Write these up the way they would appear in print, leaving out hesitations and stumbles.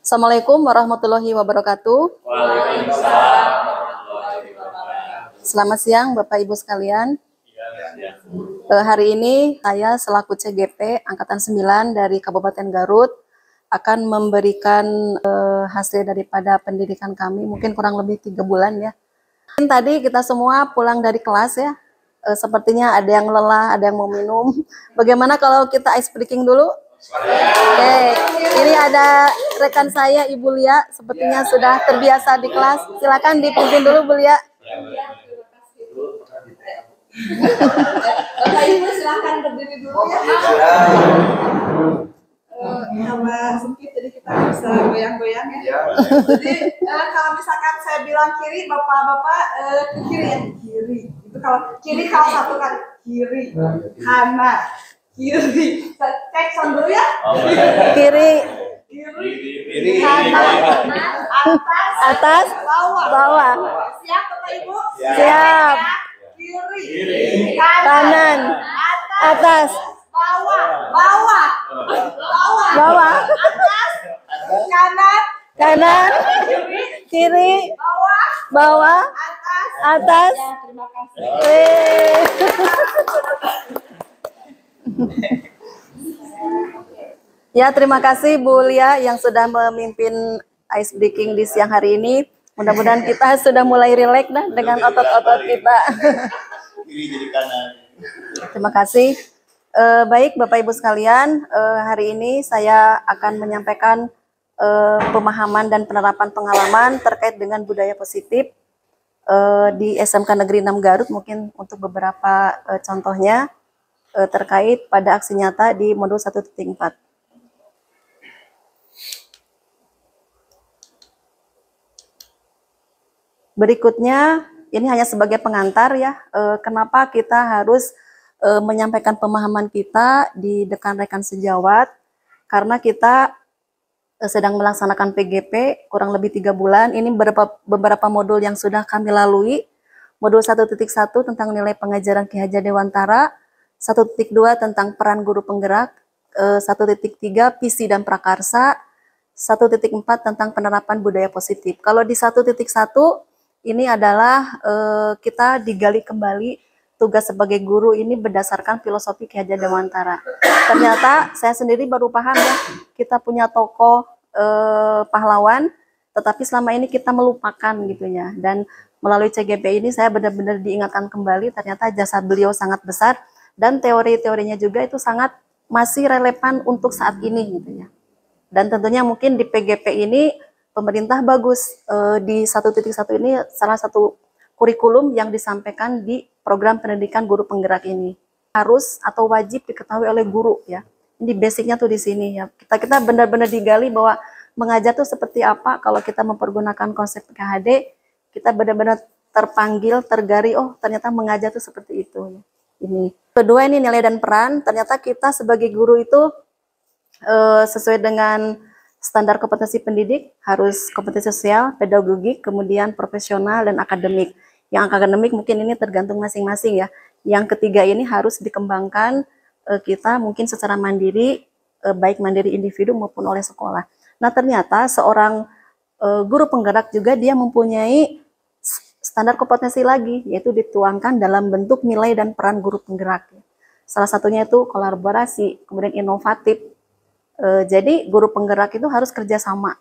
Assalamualaikum warahmatullahi wabarakatuh. Waalaikumsalam warahmatullahi wabarakatuh. Selamat siang Bapak Ibu sekalian. Hari ini saya selaku CGP Angkatan 9 dari Kabupaten Garut akan memberikan hasil daripada pendidikan kami, mungkin kurang lebih 3 bulan ya. Tadi kita semua pulang dari kelas ya, sepertinya ada yang lelah, ada yang mau minum. Bagaimana kalau kita ice breaking dulu? Oke, ini ada rekan saya Ibu Lia, sepertinya sudah terbiasa di kelas. Silakan dipimpin dulu Bu Lia. Bapak Ibu silakan berdiri dulu ya. Karena sempit jadi kita bisa goyang-goyang ya. Jadi kalau misalkan saya bilang kiri, bapak-bapak ke kiri ya, kiri. Itu kalau kiri kalau satu kan kiri, kanan, kiri. Cek sound dulu ya. Kiri, Kiri, kanan, atas, bawah. Siap Bapak Ibu? Siap. Kiri, Kanan, atas, bawah, bawah, atas, kanan, kiri, bawah, bawah, atas. Terima kasih. Ya, terima kasih Bu Lia yang sudah memimpin ice breaking di siang hari ini. Mudah-mudahan kita sudah mulai rileks dah dengan otot-otot kita. Kiri jadi kanan. Terima kasih. Baik Bapak Ibu sekalian, hari ini saya akan menyampaikan pemahaman dan penerapan pengalaman terkait dengan budaya positif di SMK Negeri 6 Garut, mungkin untuk beberapa contohnya terkait pada aksi nyata di modul 1.4. Berikutnya, ini hanya sebagai pengantar ya, kenapa kita harus menyampaikan pemahaman kita di rekan-rekan sejawat, karena kita sedang melaksanakan PGP kurang lebih 3 bulan. Ini beberapa modul yang sudah kami lalui. Modul 1.1 tentang nilai pengajaran Ki Hajar Dewantara, 1.2 tentang peran guru penggerak, 1.3 visi dan prakarsa, 1.4 tentang penerapan budaya positif. Kalau di 1.1 ini adalah kita digali kembali tugas sebagai guru ini berdasarkan filosofi Ki Hajar Dewantara. Ternyata saya sendiri baru paham ya, kita punya tokoh pahlawan, tetapi selama ini kita melupakan gitu ya. Dan melalui CGP ini saya benar-benar diingatkan kembali, ternyata jasa beliau sangat besar dan teori-teorinya juga itu sangat masih relevan untuk saat ini gitu ya. Dan tentunya mungkin di PGP ini pemerintah bagus, di 1.1 ini salah satu kurikulum yang disampaikan di program pendidikan guru penggerak ini. Harus atau wajib diketahui oleh guru ya. Ini basicnya tuh di sini ya. Kita benar-benar digali bahwa mengajar tuh seperti apa. Kalau kita mempergunakan konsep PKHD, kita benar-benar terpanggil, tergari, oh ternyata mengajar tuh seperti itu. Ini. Kedua ini nilai dan peran, ternyata kita sebagai guru itu sesuai dengan standar kompetensi pendidik, harus kompetensi sosial, pedagogik, kemudian profesional, dan akademik. Yang akademik mungkin ini tergantung masing-masing ya. Yang ketiga ini harus dikembangkan kita mungkin secara mandiri, baik mandiri individu maupun oleh sekolah. Nah ternyata seorang guru penggerak juga dia mempunyai standar kompetensi lagi, yaitu dituangkan dalam bentuk nilai dan peran guru penggerak. Salah satunya itu kolaborasi, kemudian inovatif. Jadi guru penggerak itu harus kerjasama.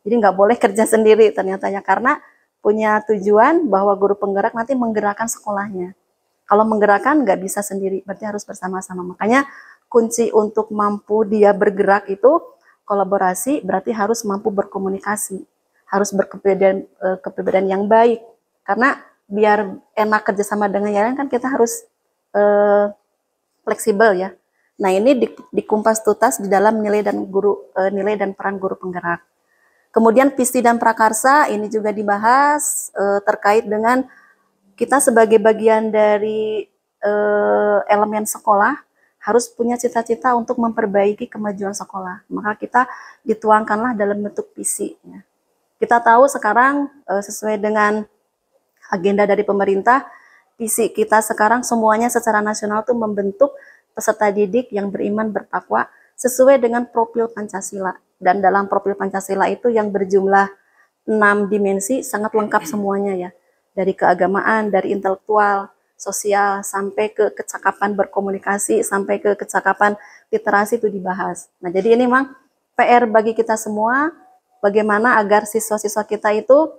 Jadi nggak boleh kerja sendiri ternyatanya, karena punya tujuan bahwa guru penggerak nanti menggerakkan sekolahnya. Kalau menggerakkan nggak bisa sendiri, berarti harus bersama-sama. Makanya kunci untuk mampu dia bergerak itu kolaborasi, berarti harus mampu berkomunikasi, harus berkepribadian yang baik. Karena biar enak kerjasama dengan yang lain kan kita harus fleksibel ya. Nah ini dikumpas tuntas di dalam nilai dan peran guru penggerak. Kemudian visi dan prakarsa ini juga dibahas terkait dengan kita sebagai bagian dari elemen sekolah harus punya cita-cita untuk memperbaiki kemajuan sekolah. Maka kita dituangkanlah dalam bentuk visi. Ya. Kita tahu sekarang sesuai dengan agenda dari pemerintah, visi kita sekarang semuanya secara nasional tuh membentuk peserta didik yang beriman bertakwa sesuai dengan profil Pancasila. Dan dalam profil Pancasila itu yang berjumlah 6 dimensi sangat lengkap semuanya ya. Dari keagamaan, dari intelektual, sosial, sampai ke kecakapan berkomunikasi, sampai ke kecakapan literasi itu dibahas. Nah, jadi ini memang PR bagi kita semua, bagaimana agar siswa-siswa kita itu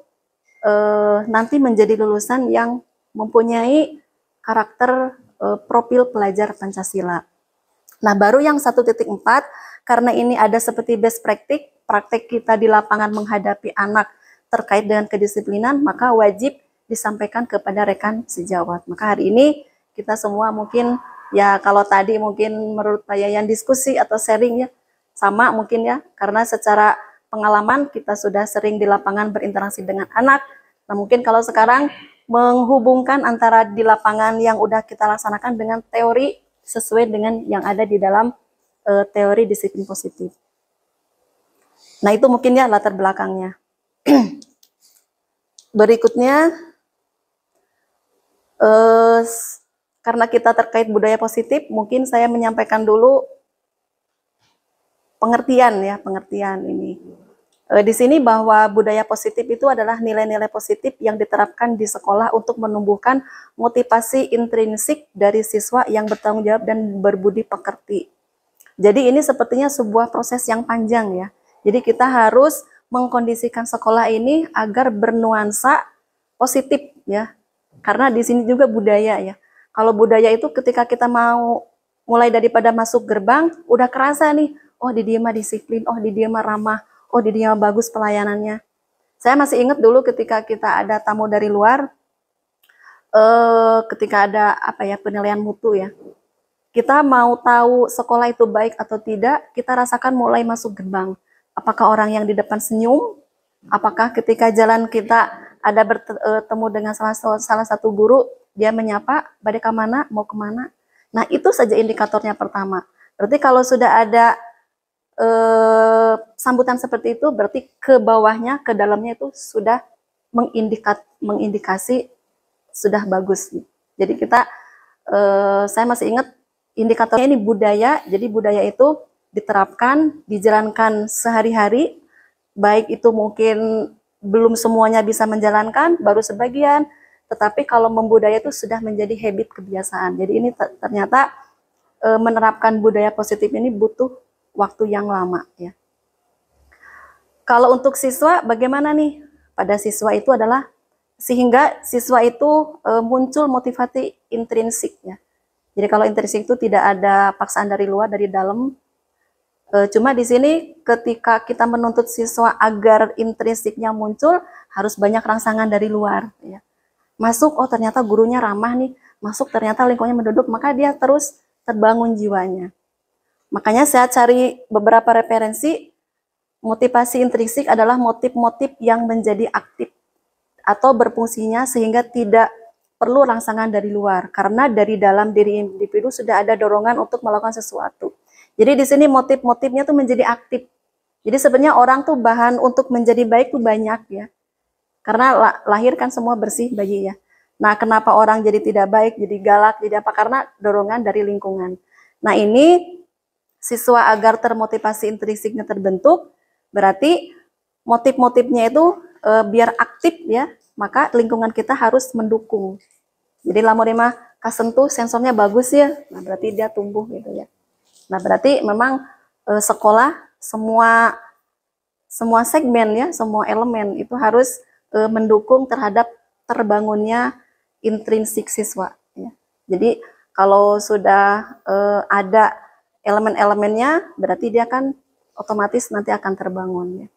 nanti menjadi lulusan yang mempunyai karakter profil pelajar Pancasila. Nah, baru yang 1.4, karena ini ada seperti best practice, praktek kita di lapangan menghadapi anak terkait dengan kedisiplinan, maka wajib disampaikan kepada rekan sejawat. Maka hari ini kita semua mungkin, ya kalau tadi mungkin menurut Pak Yayan diskusi atau sharing ya, sama mungkin ya, karena secara pengalaman kita sudah sering di lapangan berinteraksi dengan anak. Nah, mungkin kalau sekarang menghubungkan antara di lapangan yang udah kita laksanakan dengan teori sesuai dengan yang ada di dalam teori disiplin positif. Nah, itu mungkin ya latar belakangnya. Berikutnya, karena kita terkait budaya positif, mungkin saya menyampaikan dulu pengertian ya, pengertian ini. Di sini bahwa budaya positif itu adalah nilai-nilai positif yang diterapkan di sekolah untuk menumbuhkan motivasi intrinsik dari siswa yang bertanggung jawab dan berbudi pekerti. Jadi ini sepertinya sebuah proses yang panjang ya. Jadi kita harus mengkondisikan sekolah ini agar bernuansa positif ya. Karena di sini juga budaya ya. Kalau budaya itu ketika kita mau mulai daripada masuk gerbang, udah kerasa nih, oh di dia mah disiplin, oh di dia mah ramah, oh di dia mah bagus pelayanannya. Saya masih ingat dulu ketika kita ada tamu dari luar, ketika ada penilaian mutu ya. Kita mau tahu sekolah itu baik atau tidak, kita rasakan mulai masuk gerbang. Apakah orang yang di depan senyum? Apakah ketika jalan kita ada bertemu dengan salah satu guru, dia menyapa, "Bade ka mana? Mau kemana?" Nah, itu saja indikatornya pertama. Berarti kalau sudah ada sambutan seperti itu, berarti ke bawahnya, ke dalamnya itu sudah mengindikasi sudah bagus. Jadi kita, saya masih ingat indikatornya ini budaya. Jadi budaya itu diterapkan, dijalankan sehari-hari, baik itu mungkin belum semuanya bisa menjalankan, baru sebagian, tetapi kalau membudaya itu sudah menjadi habit, kebiasaan. Jadi ini ternyata menerapkan budaya positif ini butuh waktu yang lama ya. Kalau untuk siswa bagaimana nih? Pada siswa itu adalah sehingga siswa itu muncul motivasi intrinsik ya. Jadi kalau intrinsik itu tidak ada paksaan dari luar, dari dalam. Cuma di sini ketika kita menuntut siswa agar intrinsiknya muncul, harus banyak rangsangan dari luar ya. Masuk, oh ternyata gurunya ramah nih, masuk ternyata lingkungannya menduduk, maka dia terus terbangun jiwanya. Makanya saya cari beberapa referensi. Motivasi intrinsik adalah motif-motif yang menjadi aktif atau berfungsinya sehingga tidak perlu rangsangan dari luar, karena dari dalam diri individu sudah ada dorongan untuk melakukan sesuatu. Jadi di sini motif-motifnya tuh menjadi aktif. Jadi sebenarnya orang tuh bahan untuk menjadi baik tuh banyak ya. Karena lahir kan semua bersih bayi ya. Nah, kenapa orang jadi tidak baik, jadi galak, jadi apa? Karena dorongan dari lingkungan. Nah, ini siswa agar termotivasi intrinsiknya terbentuk, berarti motif-motifnya itu biar aktif ya, maka lingkungan kita harus mendukung. Jadi lamun mah kasentuh sensornya bagus ya, nah berarti dia tumbuh gitu ya. Nah, berarti memang sekolah semua segmen ya, semua elemen itu harus mendukung terhadap terbangunnya intrinsik siswa ya. Jadi kalau sudah ada elemen-elemennya, berarti dia kan otomatis nanti akan terbangun ya.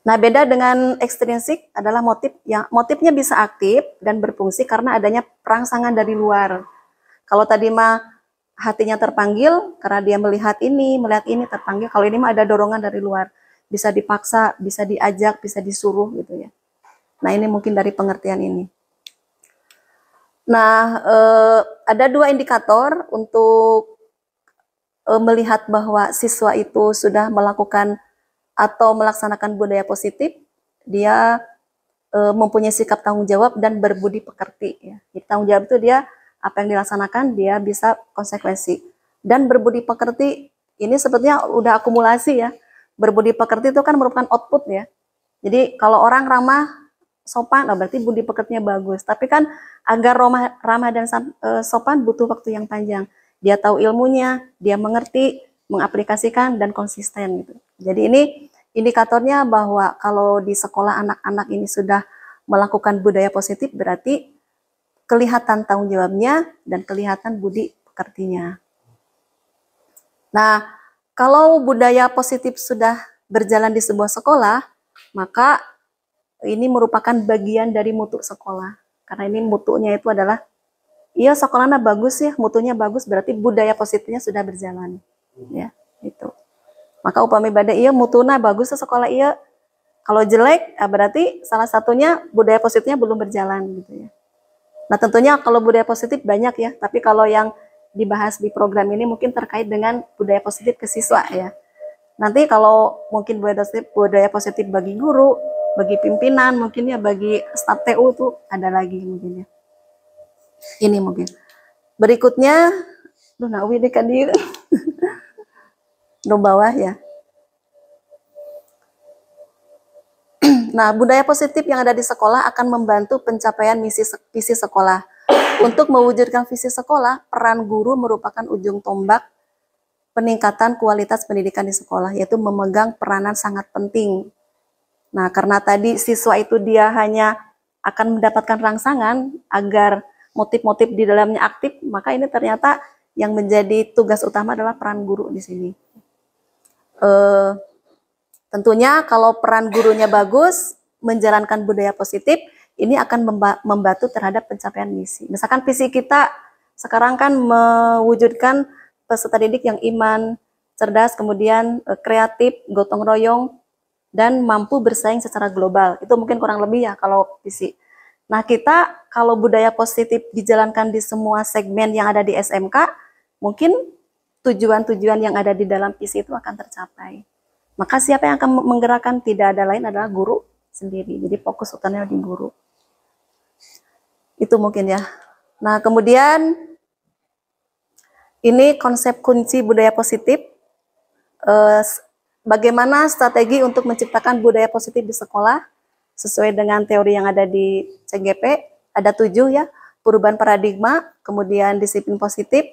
Nah, beda dengan ekstrinsik adalah motifnya bisa aktif dan berfungsi karena adanya perangsangan dari luar. Kalau tadi mah hatinya terpanggil karena dia melihat ini terpanggil. Kalau ini mah ada dorongan dari luar, bisa dipaksa, bisa diajak, bisa disuruh gitu ya. Nah, ini mungkin dari pengertian ini. Nah, ada 2 indikator untuk melihat bahwa siswa itu sudah melakukan atau melaksanakan budaya positif. Dia mempunyai sikap tanggung jawab dan berbudi pekerti ya. Jadi tanggung jawab itu dia apa yang dilaksanakan dia bisa konsekuensi, dan berbudi pekerti ini sepertinya udah akumulasi ya. berbudi pekerti itu kan merupakan output ya. Jadi kalau orang ramah, sopan, berarti budi pekertinya bagus. Tapi kan agar ramah dan sopan butuh waktu yang panjang. Dia tahu ilmunya, dia mengerti, mengaplikasikan, dan konsisten gitu. Jadi ini indikatornya bahwa kalau di sekolah anak-anak ini sudah melakukan budaya positif, berarti kelihatan tanggung jawabnya dan kelihatan budi pekertinya. Nah, kalau budaya positif sudah berjalan di sebuah sekolah, maka ini merupakan bagian dari mutu sekolah. Karena ini mutunya itu adalah, iya sekolahnya bagus ya, mutunya bagus, berarti budaya positifnya sudah berjalan. Ya, itu. Maka upami bada iya mutuna bagus ya sekolah iya. Kalau jelek, berarti salah satunya budaya positifnya belum berjalan gitu ya. Nah tentunya kalau budaya positif banyak ya, tapi kalau yang dibahas di program ini mungkin terkait dengan budaya positif ke siswa ya. Nanti kalau mungkin budaya positif bagi guru, bagi pimpinan, mungkin ya bagi staf TU itu ada lagi mungkin ya. Ini mungkin. Berikutnya, nawi deh kan di bawah ya. Nah, budaya positif yang ada di sekolah akan membantu pencapaian visi sekolah. Untuk mewujudkan visi sekolah, peran guru merupakan ujung tombak peningkatan kualitas pendidikan di sekolah, yaitu memegang peranan sangat penting. Nah, karena tadi siswa itu dia hanya akan mendapatkan rangsangan agar motif-motif di dalamnya aktif, maka ini ternyata yang menjadi tugas utama adalah peran guru di sini. Tentunya kalau peran gurunya bagus, menjalankan budaya positif, ini akan membantu terhadap pencapaian misi. Misalkan visi kita sekarang kan mewujudkan peserta didik yang iman, cerdas, kemudian kreatif, gotong royong, dan mampu bersaing secara global. Itu mungkin kurang lebih ya kalau visi. Nah kita kalau budaya positif dijalankan di semua segmen yang ada di SMK, mungkin tujuan-tujuan yang ada di dalam visi itu akan tercapai. Maka siapa yang akan menggerakkan? Tidak ada lain adalah guru sendiri. Jadi fokus utamanya di guru. Itu mungkin ya. Nah kemudian ini konsep kunci budaya positif. Bagaimana strategi untuk menciptakan budaya positif di sekolah sesuai dengan teori yang ada di CGP. Ada 7 ya. Perubahan paradigma, kemudian disiplin positif,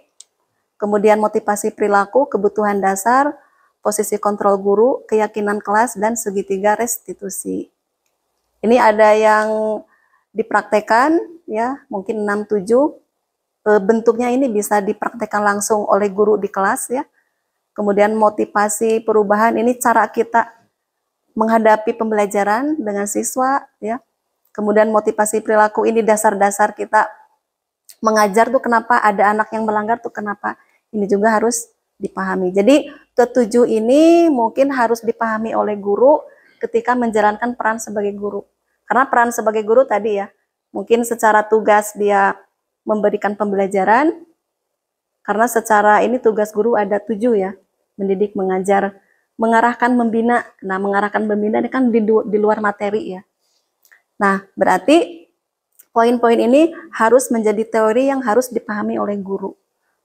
kemudian motivasi perilaku, kebutuhan dasar, posisi kontrol guru, keyakinan kelas, dan segitiga restitusi. Ini ada yang dipraktekkan ya, mungkin 6-7. Bentuknya ini bisa dipraktekkan langsung oleh guru di kelas ya. Kemudian motivasi perubahan, ini cara kita menghadapi pembelajaran dengan siswa ya. Kemudian motivasi perilaku, ini dasar-dasar kita mengajar tuh kenapa ada anak yang melanggar tuh kenapa. Ini juga harus dipahami. Jadi ketujuh ini mungkin harus dipahami oleh guru ketika menjalankan peran sebagai guru. Karena peran sebagai guru tadi ya, mungkin secara tugas dia memberikan pembelajaran, karena secara ini tugas guru ada 7 ya, mendidik, mengajar, mengarahkan, membina. Nah mengarahkan, membina ini kan di luar materi ya. Nah berarti poin-poin ini harus menjadi teori yang harus dipahami oleh guru.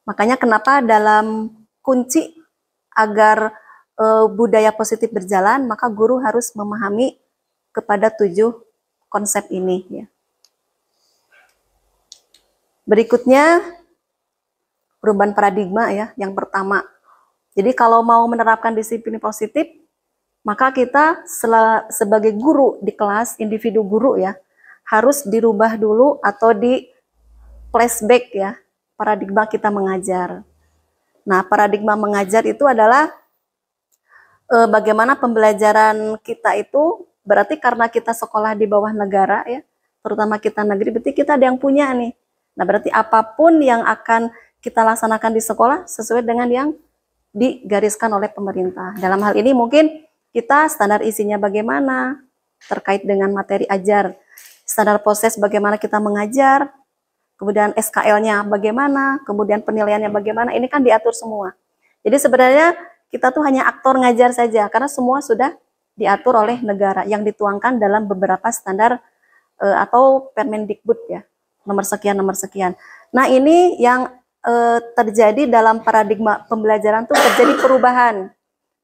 Makanya kenapa dalam kunci agar budaya positif berjalan, maka guru harus memahami kepada 7 konsep ini ya. Berikutnya perubahan paradigma ya, yang pertama. Jadi kalau mau menerapkan disiplin positif, maka kita sebagai guru di kelas, individu guru ya, harus dirubah dulu atau di flashback ya, paradigma kita mengajar. Nah, paradigma mengajar itu adalah bagaimana pembelajaran kita itu, berarti karena kita sekolah di bawah negara ya, terutama kita negeri, berarti kita ada yang punya nih. Nah, berarti apapun yang akan kita laksanakan di sekolah sesuai dengan yang digariskan oleh pemerintah. Dalam hal ini mungkin kita standar isinya bagaimana, terkait dengan materi ajar, standar proses bagaimana kita mengajar, kemudian SKL-nya bagaimana, kemudian penilaiannya bagaimana, ini kan diatur semua. Jadi sebenarnya kita tuh hanya aktor ngajar saja, karena semua sudah diatur oleh negara yang dituangkan dalam beberapa standar atau Permendikbud ya, nomor sekian, nomor sekian. Nah ini yang terjadi dalam paradigma pembelajaran tuh terjadi perubahan.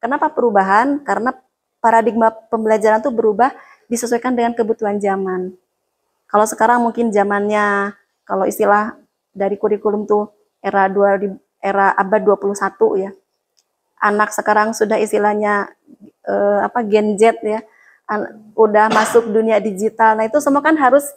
Kenapa perubahan? Karena paradigma pembelajaran itu berubah disesuaikan dengan kebutuhan zaman. Kalau sekarang mungkin zamannya, kalau istilah dari kurikulum tuh era abad 21 ya. Anak sekarang sudah istilahnya Gen Z ya. Udah masuk dunia digital. Nah, itu semua kan harus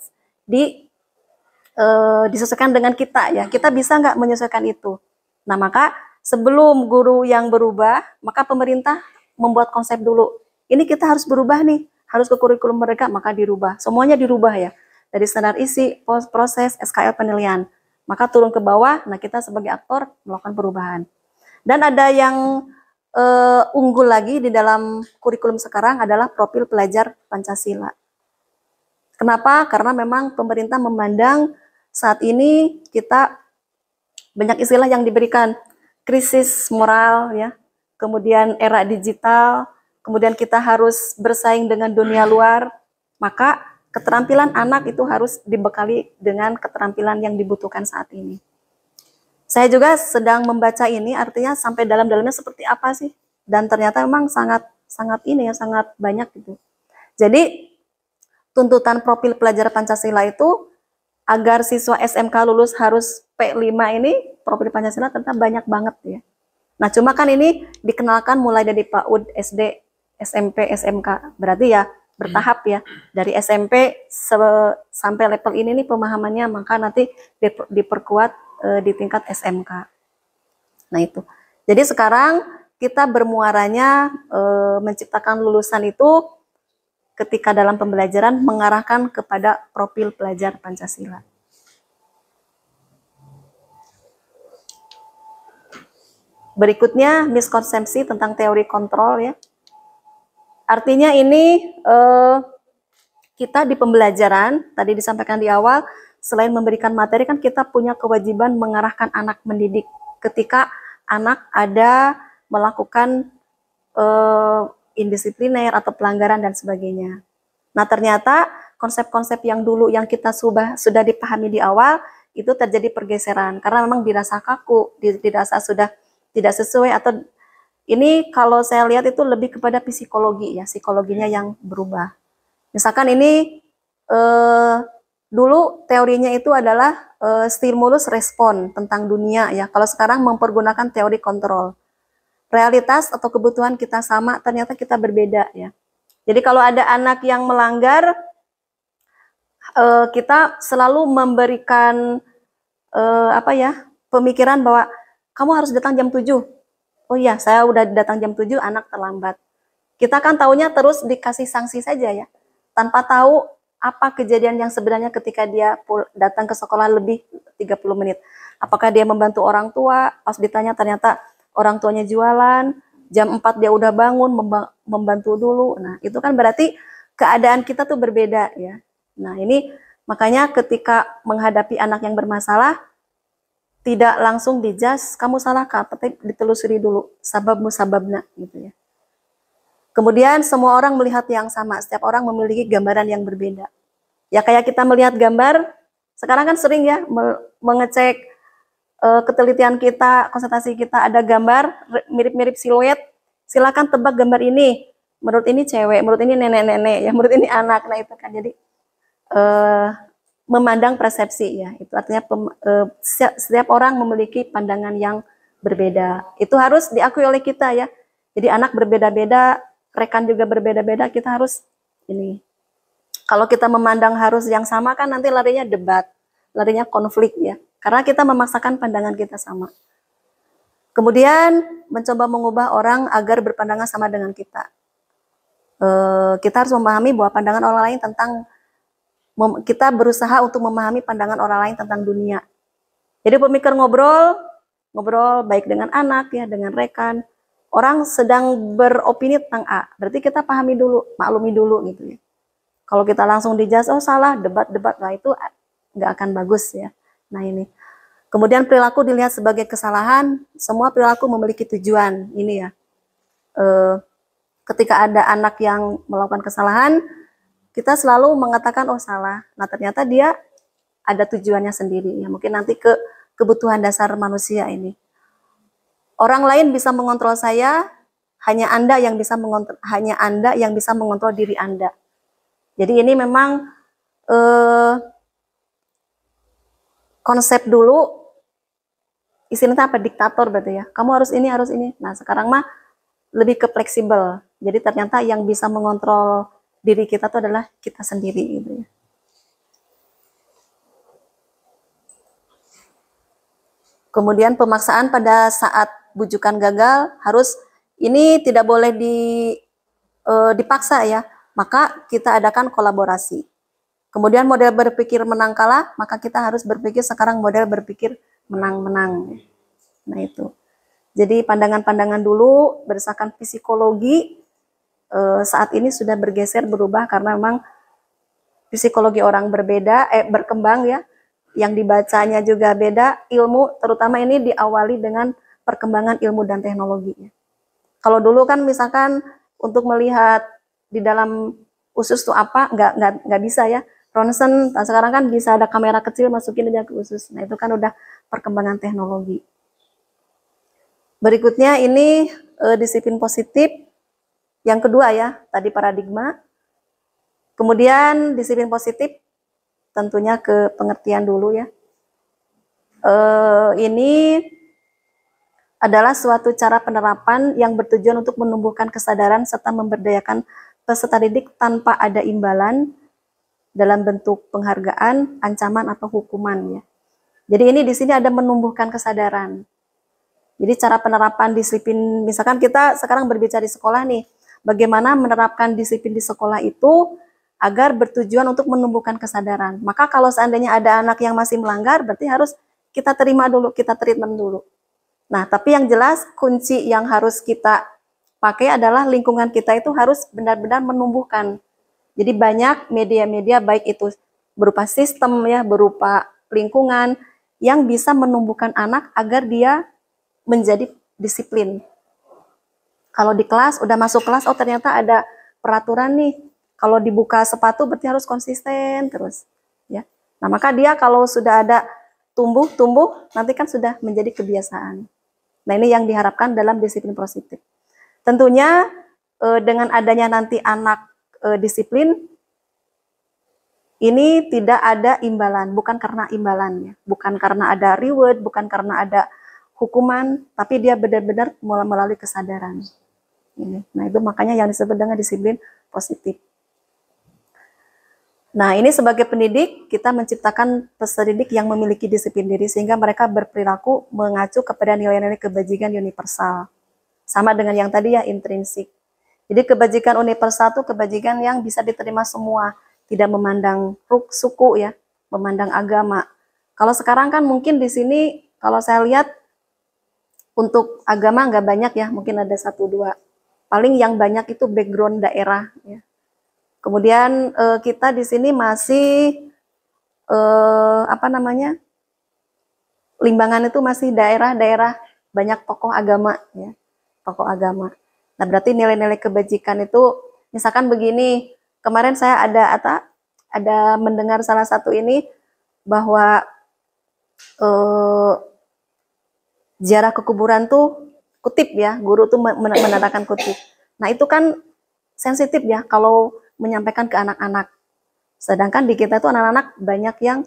disesuaikan dengan kita ya. Kita bisa nggak menyesuaikan itu? Nah, maka sebelum guru yang berubah, maka pemerintah membuat konsep dulu. Ini kita harus berubah nih, harus ke kurikulum mereka, maka dirubah. Semuanya dirubah ya. Dari standar isi, proses, SKL penilaian. Maka turun ke bawah, nah kita sebagai aktor melakukan perubahan. Dan ada yang unggul lagi di dalam kurikulum sekarang adalah profil pelajar Pancasila. Kenapa? Karena memang pemerintah memandang saat ini kita banyak istilah yang diberikan, krisis moral ya, kemudian era digital, kemudian kita harus bersaing dengan dunia luar, maka keterampilan anak itu harus dibekali dengan keterampilan yang dibutuhkan saat ini. Saya juga sedang membaca ini, artinya sampai dalam-dalamnya seperti apa sih, dan ternyata memang sangat banyak gitu. Jadi tuntutan profil pelajar Pancasila itu agar siswa SMK lulus harus P5 ini, profil Pancasila ternyata banyak banget ya. Nah, cuma kan ini dikenalkan mulai dari PAUD, SD, SMP, SMK. Berarti ya bertahap ya. Dari SMP sampai level ini nih pemahamannya, maka nanti diperkuat di tingkat SMK. Nah, itu. Jadi sekarang kita bermuaranya menciptakan lulusan itu ketika dalam pembelajaran mengarahkan kepada profil pelajar Pancasila. Berikutnya miskonsepsi tentang teori kontrol ya. Artinya ini kita di pembelajaran, tadi disampaikan di awal, selain memberikan materi kan kita punya kewajiban mengarahkan anak mendidik ketika anak ada melakukan indisipliner atau pelanggaran dan sebagainya. Nah, ternyata konsep-konsep yang dulu yang kita sudah dipahami di awal itu terjadi pergeseran karena memang dirasa kaku, dirasa sudah tidak sesuai, atau ini kalau saya lihat itu lebih kepada psikologi ya, psikologinya yang berubah. Misalkan ini dulu teorinya itu adalah stimulus respon tentang dunia ya. Kalau sekarang mempergunakan teori kontrol. Realitas atau kebutuhan kita sama, ternyata kita berbeda ya. Jadi kalau ada anak yang melanggar, kita selalu memberikan pemikiran bahwa kamu harus datang jam 7. Oh iya, saya udah datang jam 7, anak terlambat. Kita kan taunya terus dikasih sanksi saja ya, tanpa tahu apa kejadian yang sebenarnya ketika dia datang ke sekolah lebih 30 menit. Apakah dia membantu orang tua, pas ditanya ternyata orang tuanya jualan, jam 4 dia udah bangun, membantu dulu. Nah, itu kan berarti keadaan kita tuh berbeda ya. Nah, ini makanya ketika menghadapi anak yang bermasalah, tidak langsung dijudge, kamu salah Kak, tapi ditelusuri dulu, sabab musababna gitu ya. Kemudian semua orang melihat yang sama, setiap orang memiliki gambaran yang berbeda. Ya kayak kita melihat gambar, sekarang kan sering ya mengecek ketelitian kita, konsentrasi kita, ada gambar mirip-mirip siluet, silakan tebak gambar ini. Menurut ini cewek, menurut ini nenek-nenek, ya menurut ini anak. Nah itu kan jadi memandang persepsi ya. Itu artinya setiap orang memiliki pandangan yang berbeda. Itu harus diakui oleh kita ya. Jadi anak berbeda-beda, rekan juga berbeda-beda. Kita harus ini. Kalau kita memandang harus yang sama kan nanti larinya debat, larinya konflik ya. Karena kita memaksakan pandangan kita sama. Kemudian mencoba mengubah orang agar berpandangan sama dengan kita. Kita harus memahami bahwa pandangan orang lain tentang, kita berusaha untuk memahami pandangan orang lain tentang dunia. Jadi pemikir ngobrol baik dengan anak ya, dengan rekan. Orang sedang beropini tentang A, berarti kita pahami dulu, maklumi dulu gitu ya. Kalau kita langsung dijudge, oh salah, debat-debat, nah itu nggak akan bagus ya. Nah ini. Kemudian perilaku dilihat sebagai kesalahan, semua perilaku memiliki tujuan. Ini ya. Ketika ada anak yang melakukan kesalahan, kita selalu mengatakan oh salah. Nah ternyata dia ada tujuannya sendiri. Ya mungkin nanti ke kebutuhan dasar manusia ini. Orang lain bisa mengontrol saya hanya Anda yang bisa mengontrol diri Anda. Jadi ini memang konsep dulu istilahnya apa, diktator berarti ya. Kamu harus ini. Nah, sekarang mah lebih ke fleksibel. Jadi ternyata yang bisa mengontrol diri kita itu adalah kita sendiri gitu ya. Kemudian pemaksaan pada saat bujukan gagal harus ini tidak boleh dipaksa ya. Maka kita adakan kolaborasi. Kemudian model berpikir menang kalah, maka kita harus berpikir sekarang model berpikir menang-menang. Nah itu. Jadi pandangan-pandangan dulu berdasarkan psikologi saat ini sudah bergeser, berubah karena memang psikologi orang berbeda, berkembang ya. Yang dibacanya juga beda, ilmu terutama ini diawali dengan perkembangan ilmu dan teknologi. Kalau dulu kan misalkan untuk melihat di dalam usus itu apa, nggak bisa ya. Ronsen, nah sekarang kan bisa ada kamera kecil masukin aja ke usus. Nah itu kan udah perkembangan teknologi. Berikutnya ini disiplin positif. Yang kedua ya, tadi paradigma. Kemudian disiplin positif tentunya ke pengertian dulu ya. Ini adalah suatu cara penerapan yang bertujuan untuk menumbuhkan kesadaran serta memberdayakan peserta didik tanpa ada imbalan dalam bentuk penghargaan, ancaman atau hukuman ya. Jadi ini di sini ada menumbuhkan kesadaran. Jadi cara penerapan disiplin, misalkan kita sekarang berbicara di sekolah nih, bagaimana menerapkan disiplin di sekolah itu agar bertujuan untuk menumbuhkan kesadaran. Maka kalau seandainya ada anak yang masih melanggar, berarti harus kita terima dulu, kita treatment dulu. Nah, tapi yang jelas kunci yang harus kita pakai adalah lingkungan kita itu harus benar-benar menumbuhkan. Jadi banyak media-media baik itu berupa sistem ya, berupa lingkungan yang bisa menumbuhkan anak agar dia menjadi disiplin. Kalau di kelas, udah masuk kelas, oh ternyata ada peraturan nih. Kalau dibuka sepatu berarti harus konsisten terus. Ya. Nah maka dia kalau sudah ada tumbuh, nanti kan sudah menjadi kebiasaan. Nah ini yang diharapkan dalam disiplin positif. Tentunya dengan adanya nanti anak disiplin, ini tidak ada imbalan, bukan karena imbalannya, bukan karena ada reward, bukan karena ada hukuman, tapi dia benar-benar melalui kesadaran. Ini. Nah itu makanya yang disebut dengan disiplin positif. Nah ini sebagai pendidik, kita menciptakan peserta didik yang memiliki disiplin diri sehingga mereka berperilaku mengacu kepada nilai-nilai kebajikan universal. Sama dengan yang tadi ya, intrinsik. Jadi kebajikan universal itu kebajikan yang bisa diterima semua, tidak memandang suku ya, memandang agama. Kalau sekarang kan mungkin di sini kalau saya lihat untuk agama nggak banyak ya, mungkin ada 1-2. Paling yang banyak itu background daerah. Ya. Kemudian kita di sini masih Limbangan itu masih daerah-daerah banyak tokoh agama ya, tokoh agama. Nah berarti nilai-nilai kebajikan itu misalkan begini, kemarin saya ada mendengar salah satu ini bahwa ziarah ke kuburan tuh kutip ya, guru tuh menandakan kutip. Nah itu kan sensitif ya kalau menyampaikan ke anak-anak. Sedangkan di kita tuh anak-anak banyak yang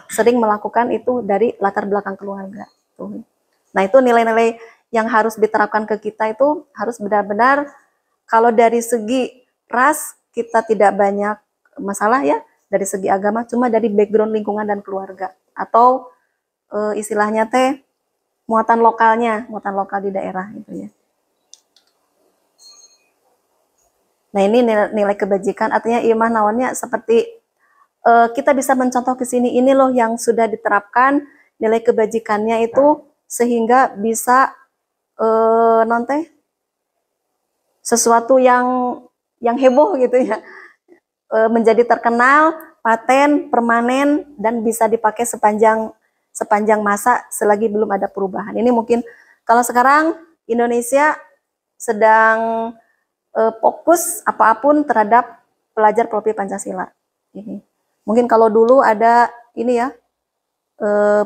sering melakukan itu dari latar belakang keluarga. Tuh. Nah itu nilai-nilai yang harus diterapkan ke kita itu harus benar-benar kalau dari segi ras kita tidak banyak masalah ya, dari segi agama cuma dari background lingkungan dan keluarga. Atau istilahnya muatan lokal di daerah gitu ya. Nah ini nilai kebajikan artinya imah naonnya seperti kita bisa mencontoh ke sini, ini loh yang sudah diterapkan nilai kebajikannya itu sehingga bisa sesuatu yang heboh gitu ya, menjadi terkenal, paten, permanen dan bisa dipakai sepanjang masa selagi belum ada perubahan. Ini mungkin kalau sekarang Indonesia sedang fokus apapun terhadap pelajar profil Pancasila. Ini. Mungkin kalau dulu ada ini ya,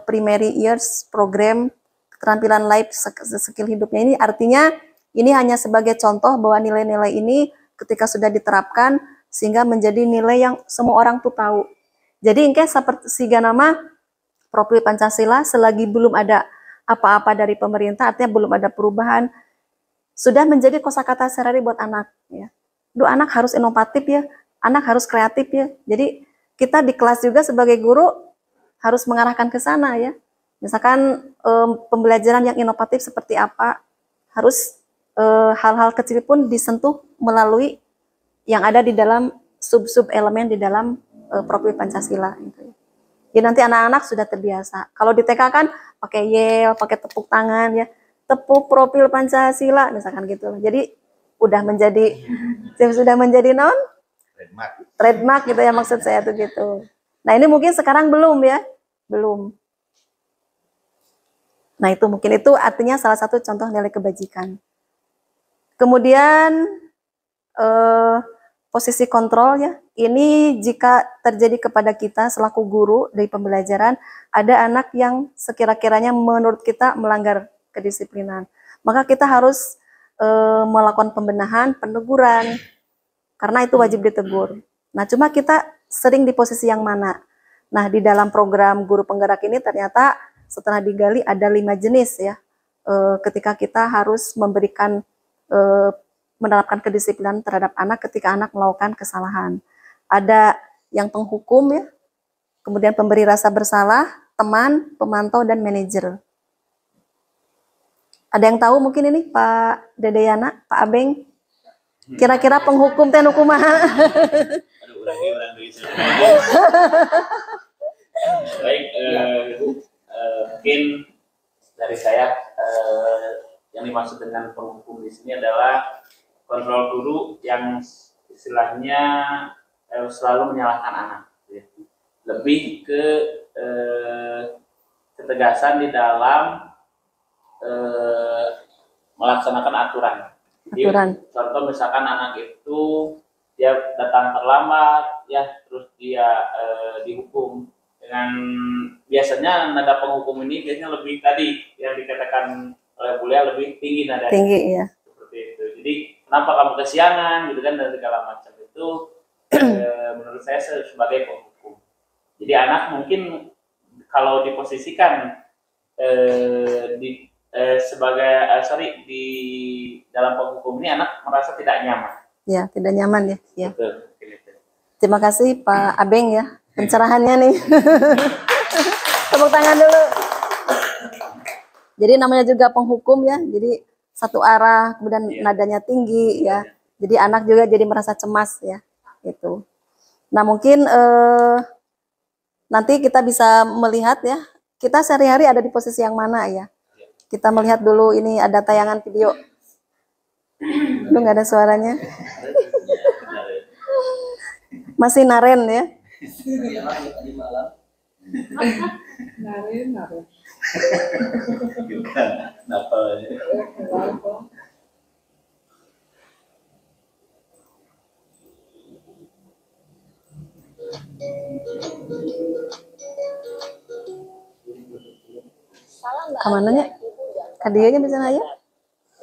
primary years program keterampilan life skill hidupnya ini artinya Ini hanya sebagai contoh bahwa nilai-nilai ini ketika sudah diterapkan sehingga menjadi nilai yang semua orang tuh tahu. Jadi ingke seperti siga nama profil Pancasila selagi belum ada apa-apa dari pemerintah, artinya belum ada perubahan, sudah menjadi kosakata sehari buat anak ya. Duh, anak harus inovatif ya, anak harus kreatif ya. Jadi kita di kelas juga sebagai guru harus mengarahkan ke sana ya. Misalkan pembelajaran yang inovatif seperti apa, harus hal-hal kecil pun disentuh melalui yang ada di dalam sub-sub elemen di dalam profil Pancasila gitu. Jadi nanti anak-anak sudah terbiasa. Kalau di TK kan pakai yel, pakai tepuk tangan ya, tepuk profil Pancasila misalkan gitu. Jadi sudah menjadi non trademark gitu ya, maksud saya tuh gitu. Nah ini mungkin sekarang belum ya, belum. Nah itu mungkin itu artinya salah satu contoh nilai kebajikan. Kemudian posisi kontrol ya, ini jika terjadi kepada kita selaku guru dari pembelajaran, ada anak yang sekira-kiranya menurut kita melanggar kedisiplinan, maka kita harus melakukan pembenahan, peneguran, karena itu wajib ditegur. Nah cuma kita sering di posisi yang mana? Nah di dalam program guru penggerak ini ternyata setelah digali ada 5 jenis ya, ketika kita harus memberikan menerapkan kedisiplinan terhadap anak ketika anak melakukan kesalahan. Ada yang penghukum ya, kemudian pemberi rasa bersalah, teman, pemantau, dan manajer. Ada yang tahu mungkin ini Pak Dedeyana, Pak Abeng? Kira-kira penghukum teh nu kumaha? Aduh, urang deui. Baik, mungkin dari saya yang dimaksud dengan penghukum di sini adalah kontrol guru yang istilahnya selalu menyalahkan anak, ya. Lebih ke ketegasan di dalam melaksanakan aturan. Jadi, contoh misalkan anak itu dia datang terlambat, ya terus dia dihukum dengan biasanya nada penghukum ini biasanya lebih tadi yang dikatakan oleh Bulia lebih tinggi nadanya. Tinggi ya. Seperti itu. Jadi kenapa kamu kesiangan gitu kan dan segala macam itu menurut saya sebagai penghukum. Jadi anak mungkin kalau diposisikan di dalam penghukum ini anak merasa tidak nyaman. Ya, tidak nyaman ya. Ya. Betul. Terima kasih Pak Abeng ya pencerahannya nih. Tepuk tangan dulu. Jadi namanya juga penghukum ya. Jadi satu arah, kemudian nadanya tinggi ya. Jadi anak juga jadi merasa cemas ya. Itu. Nah mungkin nanti kita bisa melihat ya. Kita sehari-hari ada di posisi yang mana ya. Kita melihat dulu ini ada tayangan video. Lu nggak ada suaranya. Masih naren ya. Naren. Kenapa? Kemananya? Kadianya bisa aja?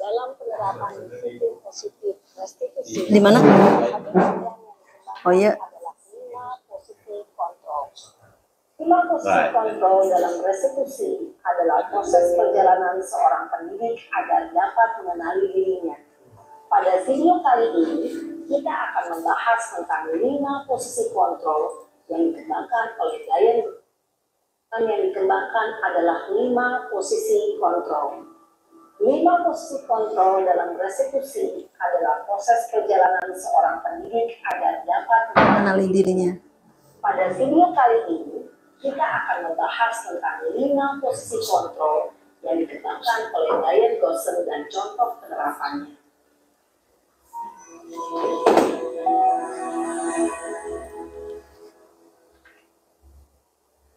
Dalam penerapan disiplin positif restitusi. Di mana? Oh iya. Adalah 5 positif kontrol. 5 positif kontrol dalam restitusi adalah proses perjalanan seorang pendidik agar dapat mengenali dirinya. Pada video kali ini, kita akan membahas tentang 5 posisi kontrol yang dikembangkan oleh Diane. Yang dikembangkan adalah 5 posisi kontrol. 5 posisi kontrol dalam restitusi adalah proses perjalanan seorang pendidik agar dapat Mengenali dirinya. Pada video kali ini, kita akan membahas tentang 5 posisi kontrol yang dikembangkan oleh Diane Gosson dan contoh penerapannya.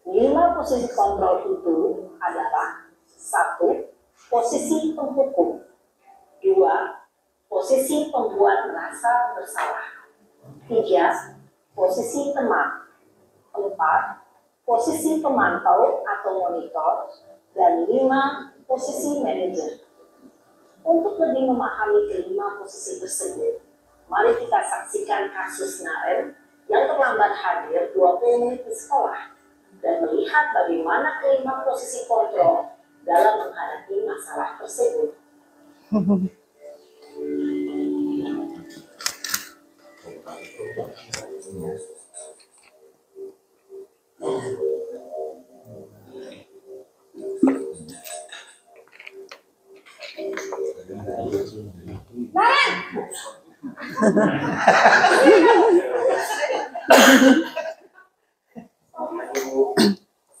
Lima posisi kontrol itu adalah 1. Posisi penghukum. 2. Posisi pembuat merasa bersalah. 3. Posisi teman. 4. Posisi pemantau atau monitor. Dan 5. Posisi manajer. Untuk lebih memahami kelima posisi tersebut, mari kita saksikan kasus Naren yang terlambat hadir 20 menit di sekolah dan melihat bagaimana kelima posisi kontrol dalam menghadapi masalah tersebut.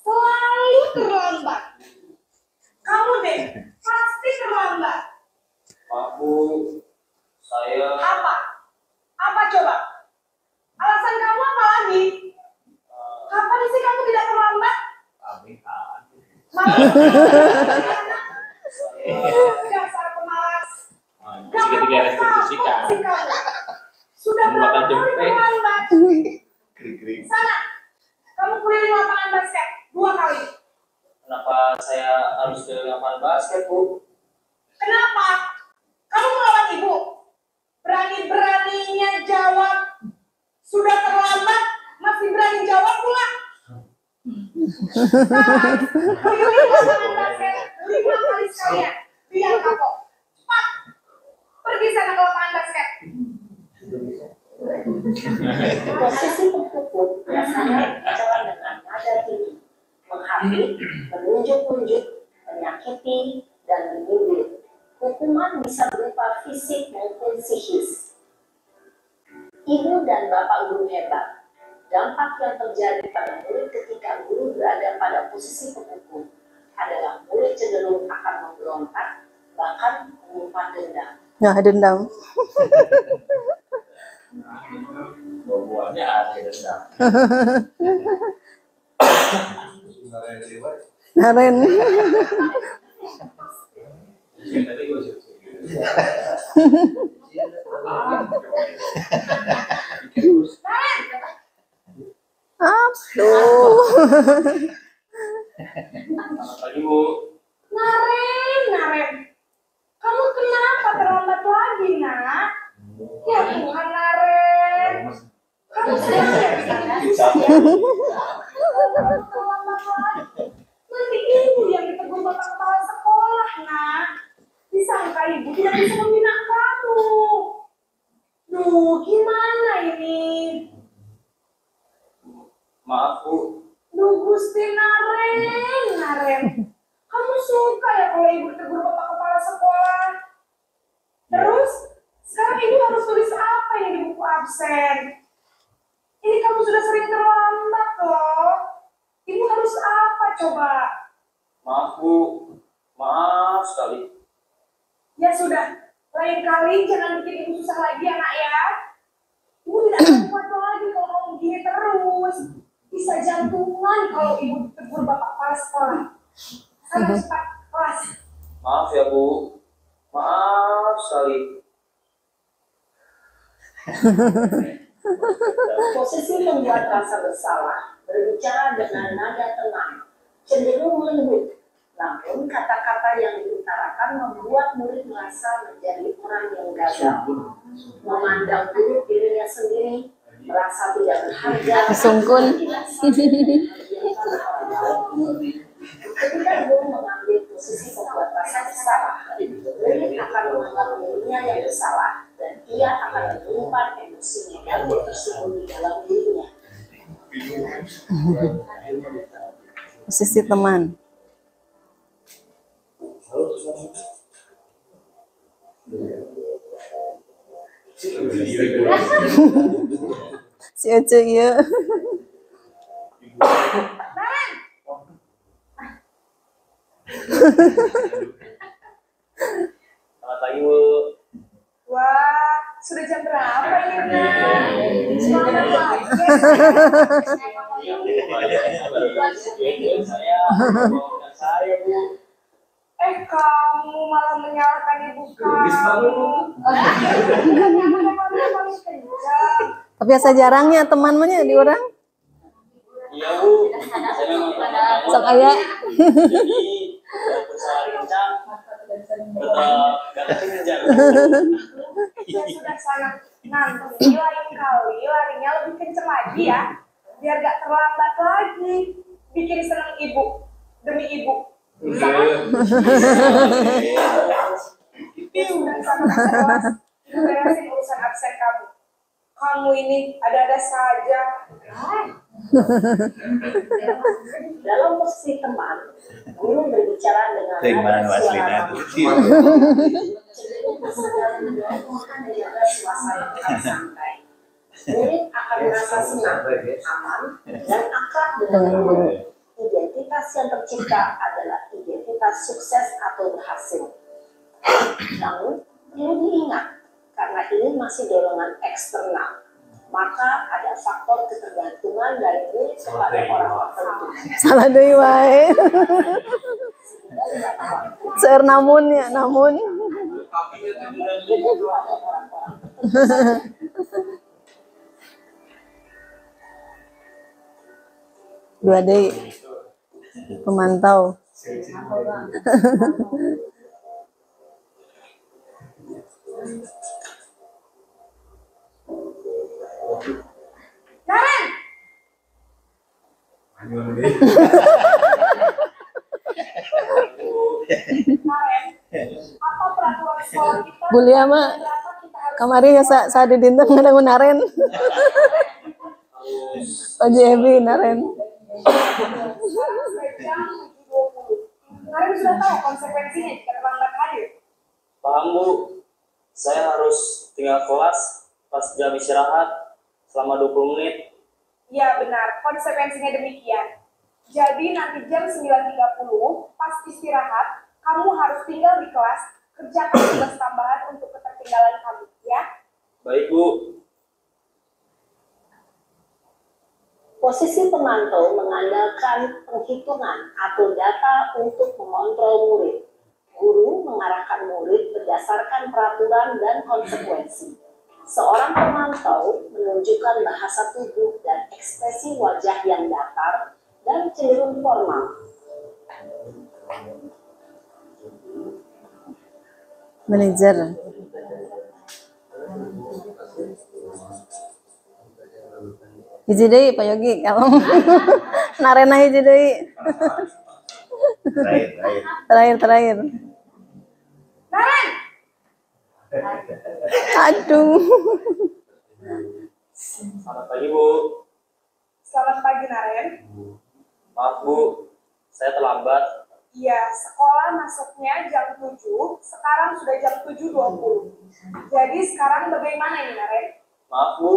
Selalu terlambat. Kamu deh, pasti terlambat. Pak Bu, saya Apa? Apa coba? Alasan kamu apa lagi? Kapan sih kamu tidak terlambat? Malas. Dasar pemalas. segitiga restitusikan. Sudah berapa Membuatkan kali jempek. terlambat? Sana, kamu keliling lapangan basket 2 kali. Kenapa saya harus ke lapangan basket, Bu? Kenapa? Kamu melawan ibu? Berani-beraninya jawab. Sudah terlambat, masih berani jawab pula. Nah, keliling lapangan basket 5 kali sekalian. Biar kapok. Cepat. Pergi sana ke lapangan basket. Posisi tertutup biasanya berjalan dengan nada tinggi, menghakimi, menunjuk-nunjuk, menyakiti, dan menyindir. Hukuman bisa berupa fisik maupun psikis. Ibu dan bapak guru hebat. Dampak yang terjadi pada murid ketika guru berada pada posisi penghukum adalah murid cenderung akan memberontak, bahkan menyimpan dendam. Nah, dendam. Buahnya ada dendam. Naren. Aduh. Selamat pagi, Bu. Naren. Kamu kenapa terlambat lagi, nak? Ya Tuhan, Naren. Kamu terlambat lagi. Nanti ibu yang ditegur bapak kepala sekolah, nak. Disangka ibu tidak bisa membina kamu. Duh, gimana ini? Maaf, Bu. Duh, Gusti Naren. Kamu suka ya kalau ibu ditegur bapak kepala sekolah? Terus, sekarang ibu harus tulis apa yang di buku absen? Ini kamu sudah sering terlambat loh. Ibu harus apa coba? Maaf, Bu. Maaf sekali. Ya sudah, lain kali jangan bikin ibu susah lagi anak ya. Ibu tidak akan kuat lagi kalau kamu begini terus. Bisa jantungan kalau ibu ditegur bapak kepala sekolah. Sana cepat kelas. Maaf ya, Bu. Maaf sekali. Posisi membuat rasa bersalah, berbicara dengan nada tenang, cenderung lembut. Namun kata-kata yang diutarakan membuat murid merasa menjadi orang yang gagal, memandang buruk dirinya sendiri, merasa tidak berharga, Sungkun. Ketika guru mengambil posisi membuat rasa bersalah, murid akan menganggap dirinya yang bersalah dan ia akan menyimpan emosinya yang tersembunyi dalam dirinya. Posisi teman. Si Ece ya. Selamat pagi, Bu. Wah, sudah jam berapa ini, Nak? Semangat lagi. Saya, Bu. Kamu malah menyalahkan ibu kamu. Tapi asa jarangnya teman-temannya di orang. Iya, Bu. Saya memang Sok aya. jadi bersama kencang. tetap gak kejar. Dia sudah sangat nanti lain kali larinya lebih kenceng lagi ya, biar gak terlambat lagi. Bikin seneng ibu demi ibu. Bisa kan? Dan sama beresin urusan absen kamu. Kamu ini ada-ada saja. Dalam posisi teman, guru berbicara dengan nada suara suasana tetap santai. Murid akan merasa senang, aman, dan akrab dengan guru. Identitas yang tercipta adalah identitas sukses atau berhasil. Namun, perlu diingat, karena ini masih dorongan eksternal, maka ada faktor ketergantungan dari murid kepada orang tertentu. Salah deui wae. Seueur namun ya, namun. Dua deui. Pemantau. Naren! Naren, apa peraturan sekolah kita? Kuliah mah Berapa kita harus kamari ya sa di dinten ngadang naren. Pagi Ebi naren. jam 7.20? Naren sudah tahu konsekuensinya jika terlambat hadir. Paham Bu, saya harus tinggal kelas pas jam istirahat selama 20 menit. Iya benar, konsekuensinya demikian. Jadi nanti jam 9.30 pas istirahat, kamu harus tinggal di kelas, kerjakan tugas tambahan untuk ketertinggalan kamu, ya. Baik Bu. Posisi pemantau mengandalkan penghitungan atau data untuk mengontrol murid. Guru mengarahkan murid berdasarkan peraturan dan konsekuensi. Seorang pemantau menunjukkan bahasa tubuh dan ekspresi wajah yang datar dan cenderung formal. Manajer. Hiji deui Pak Yogi kalau narena hiji deui. Terakhir. Naren! Aduh. Selamat pagi Bu. Selamat pagi, Naren. Maaf Bu, saya terlambat. Iya, sekolah masuknya jam 7, sekarang sudah jam 7.20. Jadi sekarang bagaimana ini, Naren? Maaf Bu,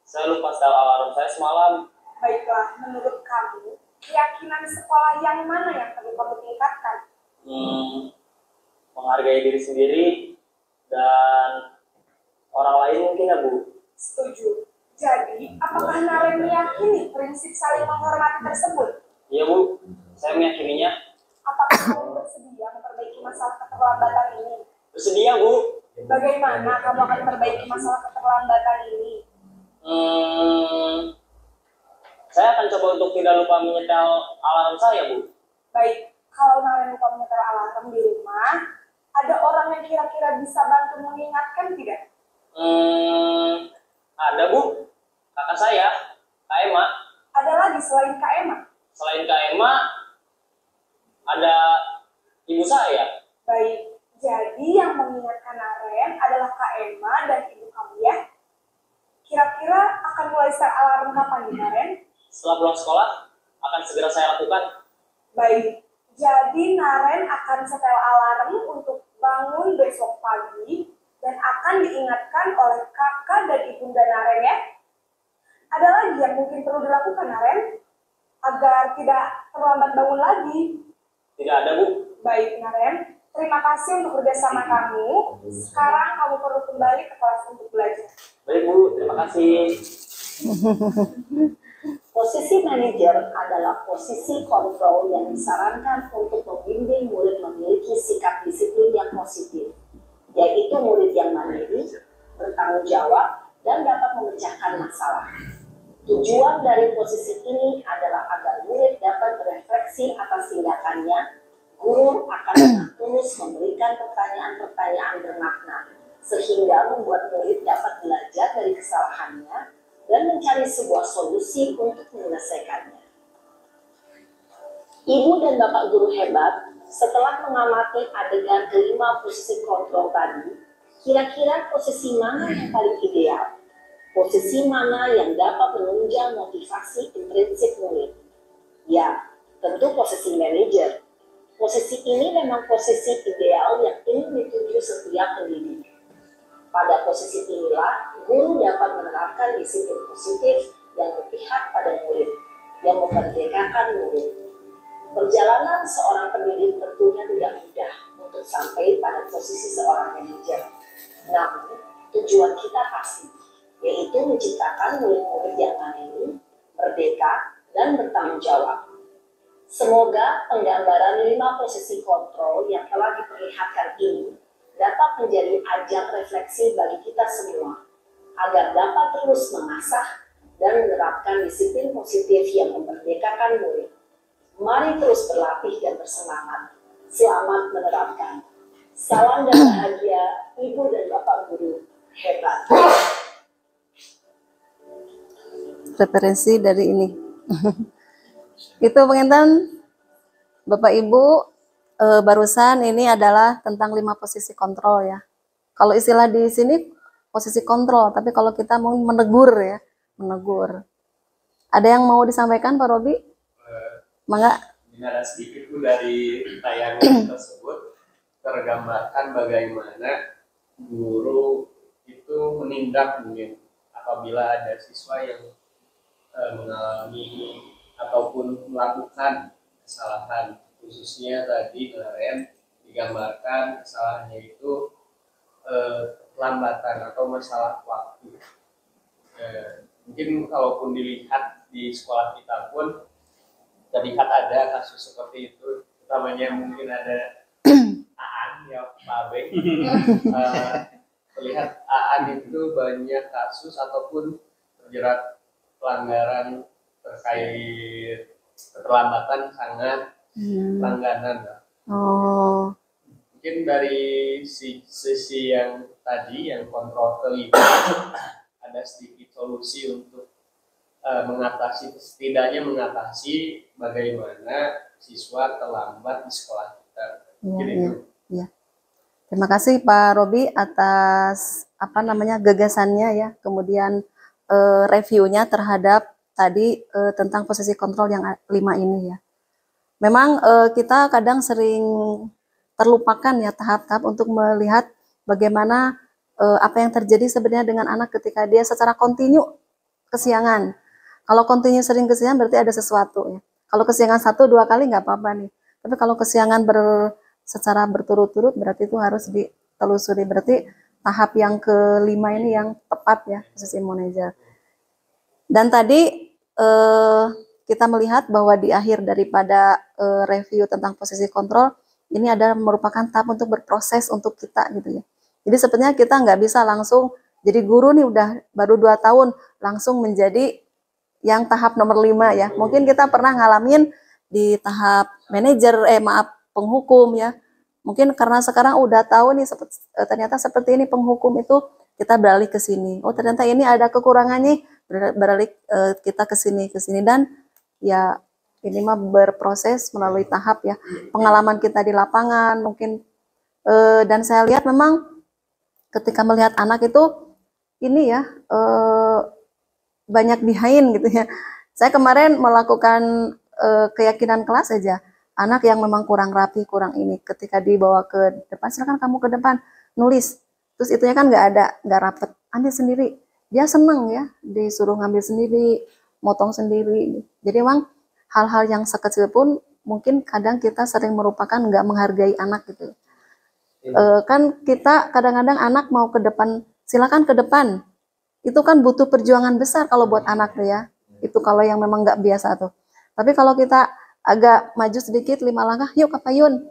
saya lupa setel alarm saya semalam. Baiklah, menurut kamu, keyakinan sekolah yang mana yang perlu kamu tingkatkan? Menghargai diri sendiri dan orang lain mungkin ya Bu. Setuju. Jadi, apakah Naren meyakini prinsip saling menghormati tersebut? Iya Bu, saya meyakininya. Apakah kamu bersedia memperbaiki masalah keterlambatan ini? Bersedia Bu. Bagaimana kamu akan memperbaiki masalah keterlambatan ini? Saya akan coba untuk tidak lupa menyetel alarm saya Bu. Baik, kalau Naren lupa menyetel alarm di rumah, ada orang yang kira-kira bisa bantu mengingatkan tidak? Ada Bu, kakak saya, Kak Emma. Ada lagi selain Kak Emma? Selain Kak Emma, ada ibu saya. Baik, jadi yang mengingatkan Naren adalah Kak Emma dan ibu kamu ya? Kira-kira akan mulai start alarm kapan nih Naren? Setelah pulang sekolah, akan segera saya lakukan. Baik, jadi Naren akan setel alarm untuk bangun besok pagi dan akan diingatkan oleh kakak dan ibunda Naren ya. Ada lagi yang mungkin perlu dilakukan Naren agar tidak terlambat bangun lagi. Tidak ada Bu. Baik Naren, terima kasih untuk kerjasama kamu. Sekarang kamu perlu kembali ke kelas untuk belajar. Baik Bu, terima kasih. Posisi manajer adalah posisi kontrol yang disarankan untuk membimbing murid memiliki sikap disiplin yang positif, yaitu murid yang mandiri, bertanggung jawab, dan dapat memecahkan masalah. Tujuan dari posisi ini adalah agar murid dapat berefleksi atas tindakannya, Guru akan dengan tulus memberikan pertanyaan-pertanyaan bermakna, sehingga membuat murid dapat belajar dari kesalahannya dan mencari sebuah solusi untuk menyelesaikannya. Ibu dan Bapak guru hebat, setelah mengamati adegan kelima posisi kontrol tadi, kira-kira posisi mana yang paling ideal? Posisi mana yang dapat menunjang motivasi intrinsik murid? Ya, tentu posisi manajer. Posisi ini memang posisi ideal yang ingin dituju setiap pendidik. Pada posisi inilah, guru dapat menerapkan disiplin positif yang berpihak pada murid, yang memerdekakan murid. Perjalanan seorang pendidik tentunya tidak mudah untuk sampai pada posisi seorang manajer. Namun, tujuan kita pasti, yaitu menciptakan murid-murid yang mandiri, merdeka, dan bertanggung jawab. Semoga penggambaran 5 posisi kontrol yang telah diperlihatkan ini dapat menjadi ajang refleksi bagi kita semua, agar dapat terus mengasah dan menerapkan disiplin positif yang memerdekakan murid. Mari terus berlatih dan bersemangat. Selamat menerapkan. Salam dan bahagia, Ibu dan Bapak guru hebat. Referensi dari ini. Itu pengintan Bapak Ibu, barusan ini adalah tentang 5 posisi kontrol ya. Kalau istilah di sini posisi kontrol, tapi kalau kita mau menegur ya, menegur. Ada yang mau disampaikan Pak Robi? Mangga. Bicara sedikit Bu, dari tayangan tersebut tergambarkan bagaimana guru itu menindak mungkin apabila ada siswa yang mengalami ataupun melakukan kesalahan, khususnya tadi kemarin digambarkan kesalahannya itu lambatan atau masalah waktu. Mungkin kalaupun dilihat di sekolah kita pun terlihat ada kasus seperti itu, utamanya mungkin ada Aan ya Pak Abe. Terlihat Aan itu banyak kasus ataupun terjerat pelanggaran terkait keterlambatan sangat langganan. Oh. Mungkin dari sisi yang tadi yang kontrol kelima ada sedikit solusi untuk mengatasi, setidaknya mengatasi bagaimana siswa terlambat di sekolah kita. Ya. Terima kasih Pak Robi atas gagasannya ya, kemudian reviewnya terhadap tadi tentang posisi kontrol yang 5 ini ya. Memang kita kadang sering terlupakan ya tahap-tahap untuk melihat bagaimana apa yang terjadi sebenarnya dengan anak ketika dia secara kontinu kesiangan. Kalau kontinu sering kesiangan berarti ada sesuatu ya. Kalau kesiangan 1-2 kali nggak apa-apa nih. Tapi kalau kesiangan secara berturut-turut berarti itu harus ditelusuri. Berarti tahap yang kelima ini yang tepat ya, posisi manajer. Dan tadi kita melihat bahwa di akhir daripada review tentang posisi kontrol ini adalah merupakan tahap untuk berproses untuk kita gitu ya. Jadi sebenarnya kita nggak bisa langsung jadi guru nih udah baru 2 tahun langsung menjadi yang tahap nomor 5 ya. Mungkin kita pernah ngalamin di tahap manajer, penghukum ya. Mungkin karena sekarang udah tahu nih ternyata seperti ini penghukum itu, kita beralih ke sini. Oh ternyata ini ada kekurangannya, beralih kita ke sini dan ya ini mah berproses melalui tahap ya. Pengalaman kita di lapangan mungkin dan saya lihat memang ketika melihat anak itu ini ya banyak behind gitu ya. Saya kemarin melakukan keyakinan kelas aja. Anak yang memang kurang rapi, kurang ini, ketika dibawa ke depan, silakan kamu ke depan nulis. Terus itunya kan nggak rapet, ambil sendiri. Dia seneng ya, disuruh ngambil sendiri, motong sendiri. Jadi memang hal-hal yang sekecil pun mungkin kadang kita sering merupakan nggak menghargai anak gitu. Kan kita kadang-kadang anak mau ke depan, silakan ke depan. Itu kan butuh perjuangan besar kalau buat anak tuh ya. Itu kalau yang memang nggak biasa tuh. Tapi kalau kita agak maju sedikit 5 langkah, yuk ke payun.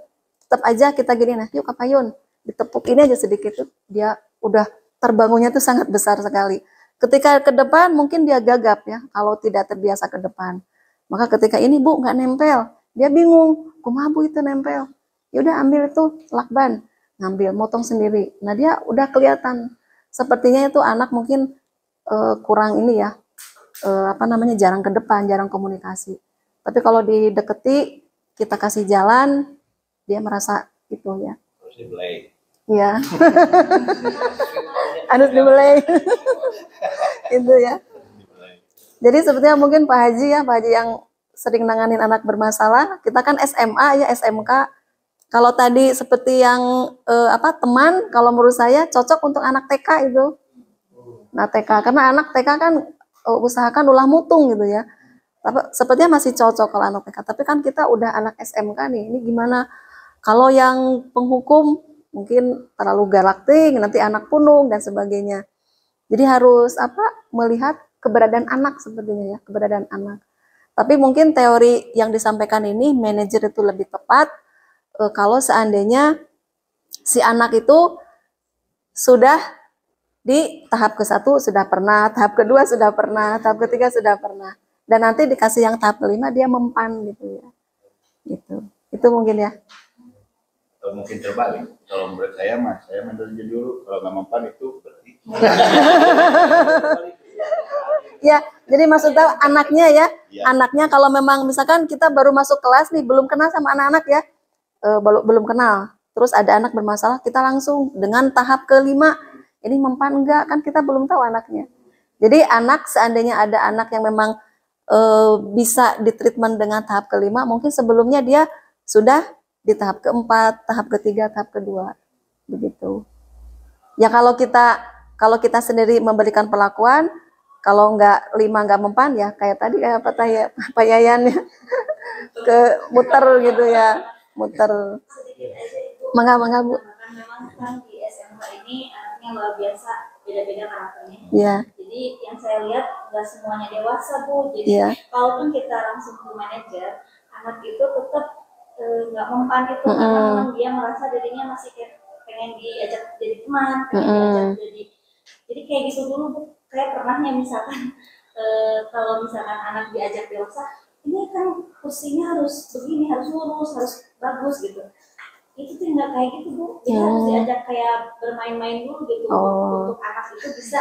Tetap aja kita gini, nah yuk ke payun. Ditepuk ini aja sedikit tuh, dia udah terbangunnya tuh sangat besar sekali. Ketika ke depan mungkin dia gagap ya, kalau tidak terbiasa ke depan. Maka ketika ini Bu nggak nempel, dia bingung, kumaha Bu itu nempel. ya udah ambil tuh lakban, ngambil, motong sendiri. Nah dia udah kelihatan, sepertinya itu anak mungkin kurang ini ya, apa namanya, jarang ke depan, jarang komunikasi. Tapi kalau dideketi, kita kasih jalan, dia merasa itu ya. Harus dibelai. Iya. Harus dibelai. Itu ya. Jadi sebetulnya mungkin Pak Haji ya, Pak Haji yang sering nanganin anak bermasalah, kita kan SMA ya, SMK. Kalau tadi seperti yang teman, kalau menurut saya cocok untuk anak TK itu. Nah TK, karena anak TK kan usahakan ulah mutung gitu ya. Tapi sepertinya masih cocok kalau anak TK. Tapi kan kita udah anak SMK nih, ini gimana? Kalau yang penghukum mungkin terlalu galaktik, nanti anak punung dan sebagainya. Jadi harus melihat keberadaan anak sepertinya ya, keberadaan anak. Tapi mungkin teori yang disampaikan ini manajer itu lebih tepat kalau seandainya si anak itu sudah di tahap ke-1 sudah pernah, tahap kedua sudah pernah, tahap ketiga sudah pernah. Dan nanti dikasih yang tahap kelima dia mempan gitu ya. Gitu. Itu mungkin ya. Atau mungkin terbalik. Kalau menurut saya manajer dulu, kalau nggak mempan itu berarti. Ya, jadi maksudnya anaknya ya, anaknya kalau memang misalkan kita baru masuk kelas nih, belum kenal sama anak-anak ya, belum kenal, terus ada anak bermasalah, kita langsung dengan tahap kelima, ini mempan enggak, kan kita belum tahu anaknya. Jadi anak, seandainya ada anak yang memang bisa ditreatment dengan tahap kelima, mungkin sebelumnya dia sudah di tahap keempat, tahap ketiga, tahap kedua, begitu. Ya kalau kita sendiri memberikan perlakuan, kalau nggak mempan ya kayak tadi kayak Pak Yayan ya, ke muter gitu ya, muter. Mangga Bu. Memang kan di SMK ini anaknya luar biasa, beda-beda karakternya. Iya. Jadi yang saya lihat nggak semuanya dewasa Bu. Jadi kalaupun kita langsung ke manajer, anak itu tetap nggak mempan itu karena memang dia merasa dirinya masih kayak pengen diajak jadi teman, pengen diajak jadi kayak gitu dulu Bu. Kayak pernahnya misalkan kalau misalkan anak diajak dewasa, ini kan kursinya harus begini, harus lurus, harus bagus gitu. Itu tuh nggak kayak gitu Bu. Jadi harus diajak kayak bermain-main dulu gitu untuk anak itu bisa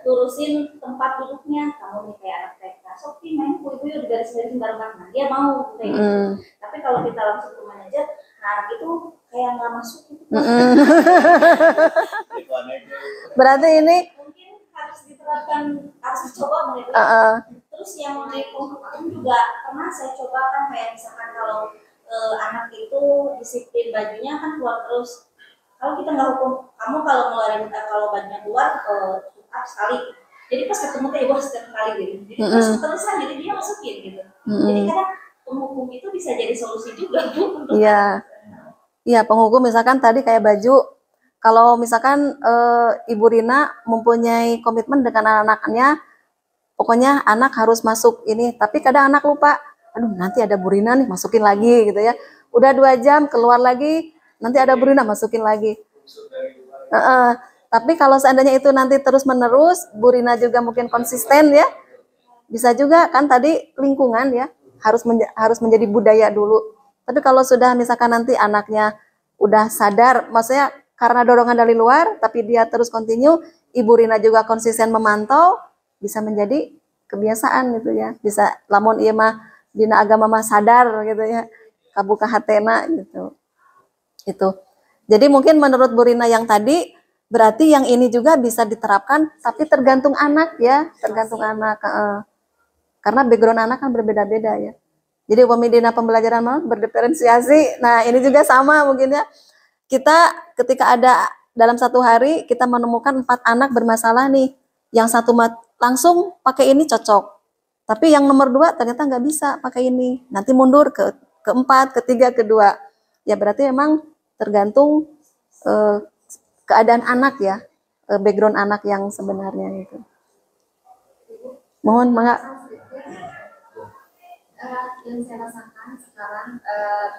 lurusin tempat duduknya. Kamu nih kayak anak TK, Sofi main ibu di garis-garis bareng-bareng, nah, dia mau kayak gitu. Tapi kalau kita langsung ke manajer, nah anak itu kayak nggak masuk gitu. Berarti ini mungkin harus diterapkan, harus dicoba begitu. Terus yang naik penghukum juga pernah saya coba kan, kayak misalkan kalau anak itu disiplin bajunya kan keluar terus. Kalau kita nggak hukum, kamu kalau ngeluarin kalau bajunya keluar up sekali. Jadi pas ketemu tuh ibu setiap kali gitu. Jadi terus terusan jadi dia masukin gitu. Jadi kadang penghukum itu bisa jadi solusi juga Bu. Iya. Iya, penghukum misalkan tadi kayak baju. Kalau misalkan Ibu Rina mempunyai komitmen dengan anak-anaknya, pokoknya anak harus masuk ini. Tapi kadang anak lupa. Aduh nanti ada Bu Rina nih, masukin lagi gitu ya. Udah 2 jam keluar lagi, nanti ada Bu Rina, masukin lagi. Tapi kalau seandainya itu nanti terus menerus, Bu Rina juga mungkin konsisten ya, bisa juga kan tadi lingkungan ya, harus menjadi budaya dulu. Tapi kalau sudah misalkan nanti anaknya udah sadar, maksudnya karena dorongan dari luar, tapi dia terus continue, Ibu Rina juga konsisten memantau, bisa menjadi kebiasaan gitu ya. Bisa lamun ieu mah dina agama mah sadar gitu ya, kabuka hatena gitu. Itu. Jadi mungkin menurut Bu Rina yang tadi, berarti yang ini juga bisa diterapkan, tapi tergantung anak ya, tergantung anak. Karena background anak kan berbeda-beda ya. Jadi pemidina pembelajaran mah berdiferensiasi. Nah ini juga sama mungkin ya. Kita ketika ada dalam satu hari, kita menemukan 4 anak bermasalah nih. Yang satu langsung pakai ini cocok. Tapi yang nomor 2 ternyata nggak bisa pakai ini. Nanti mundur ke keempat, ketiga, kedua. Ya berarti memang tergantung keadaan anak ya, background anak yang sebenarnya itu. Mohon Mangga. Yang saya rasakan sekarang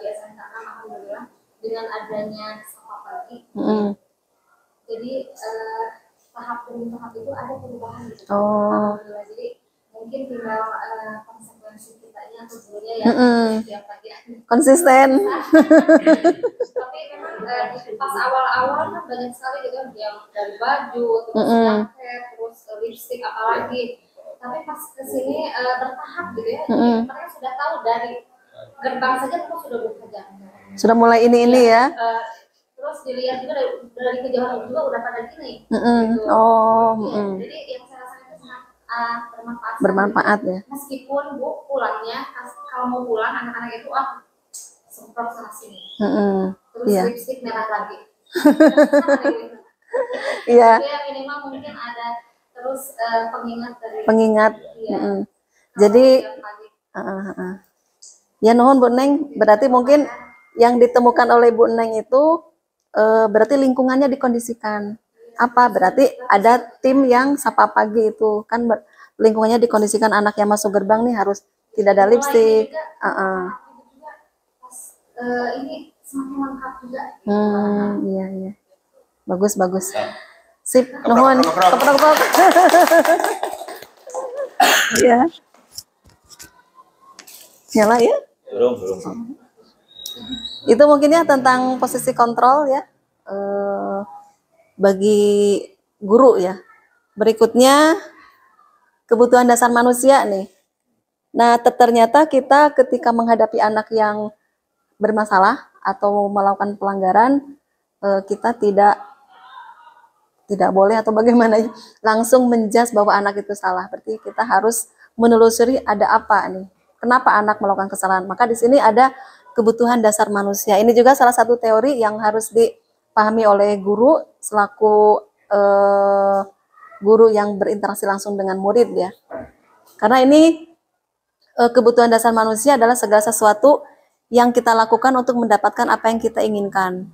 di SMK alhamdulillah dengan adanya sekolah pagi. Jadi tahap demi tahap itu ada perubahan gitu. Alhamdulillah. Jadi mungkin tinggal konsekuensi kitanya dengan gurunya yang tiap pagi konsisten. tapi memang pas awal-awal kan banyak sekali gitu yang dari baju terus jaket terus lipstick apalagi, tapi pas kesini bertahap gitu ya, jadi mereka sudah tahu dari gerbang saja mereka sudah buka jaket, Sudah mulai ini ya. terus dilihat juga dari kejauhan juga udah pada gini gitu. Jadi yang saya rasakan itu sangat bermanfaat ya. Meskipun Bu pulangnya kalau mau pulang anak-anak itu semprot sana sini terus lipstick merah lagi Iya. tapi yang minimal mungkin ada terus pengingat jadi ya nuhun Bu Neng, berarti mungkin yang ditemukan oleh Bu Neng itu berarti lingkungannya dikondisikan. Apa berarti ada tim yang sapa pagi itu kan lingkungannya dikondisikan, anak yang masuk gerbang nih harus tidak ada lipstik. Ini semakin lengkap juga. Iya. Bagus. Sip, nuhun. Keprok. Iya. Nyala ya? Belum. Itu mungkin ya tentang posisi kontrol ya. Bagi guru ya. Berikutnya kebutuhan dasar manusia nih. Nah, ternyata kita ketika menghadapi anak yang bermasalah atau melakukan pelanggaran, kita tidak boleh atau bagaimana langsung menjudge bahwa anak itu salah. Berarti kita harus menelusuri ada apa nih. Kenapa anak melakukan kesalahan? Maka di sini ada kebutuhan dasar manusia. Ini juga salah satu teori yang harus dipahami oleh guru selaku guru yang berinteraksi langsung dengan murid ya. Karena ini kebutuhan dasar manusia adalah segala sesuatu yang kita lakukan untuk mendapatkan apa yang kita inginkan.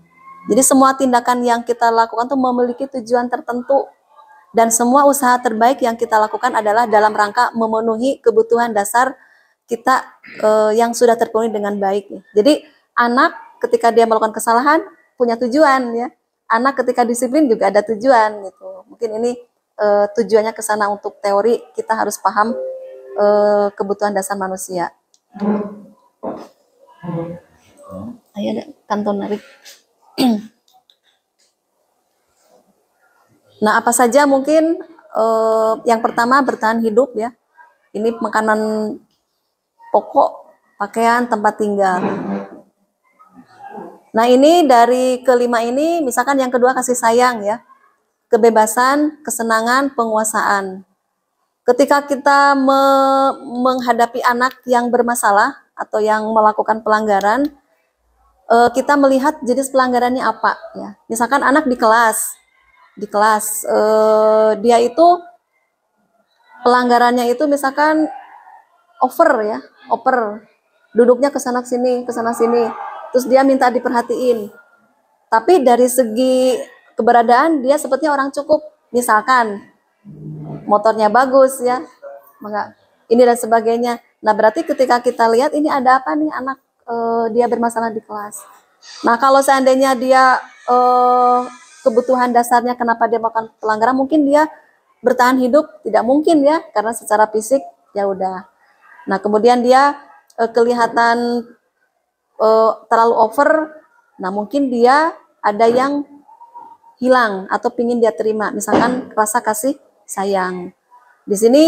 Jadi semua tindakan yang kita lakukan itu memiliki tujuan tertentu, dan semua usaha terbaik yang kita lakukan adalah dalam rangka memenuhi kebutuhan dasar kita yang sudah terpenuhi dengan baik. Jadi anak ketika dia melakukan kesalahan punya tujuan ya. Anak ketika disiplin juga ada tujuan gitu. Mungkin ini tujuannya ke sana. Untuk teori kita harus paham kebutuhan dasar manusia. Ayo ada kantong narik. Nah, apa saja mungkin yang pertama bertahan hidup ya. Ini makanan pokok, pakaian, tempat tinggal. Nah, ini dari kelima ini, misalkan yang kedua kasih sayang ya. Kebebasan, kesenangan, penguasaan. Ketika kita menghadapi anak yang bermasalah atau yang melakukan pelanggaran, kita melihat jenis pelanggarannya apa ya. Misalkan anak di kelas dia itu pelanggarannya itu misalkan over, duduknya kesana sini, terus dia minta diperhatiin. Tapi dari segi keberadaan dia sepertinya orang cukup, misalkan motornya bagus ya, ini dan sebagainya. Nah, berarti ketika kita lihat ini ada apa nih anak dia bermasalah di kelas. Nah, kalau seandainya dia kebutuhan dasarnya kenapa dia melakukan pelanggaran, mungkin dia bertahan hidup tidak mungkin ya, karena secara fisik ya udah. Nah, kemudian dia kelihatan terlalu over, nah mungkin dia ada yang hilang atau pingin dia terima, misalkan rasa kasih sayang. Di sini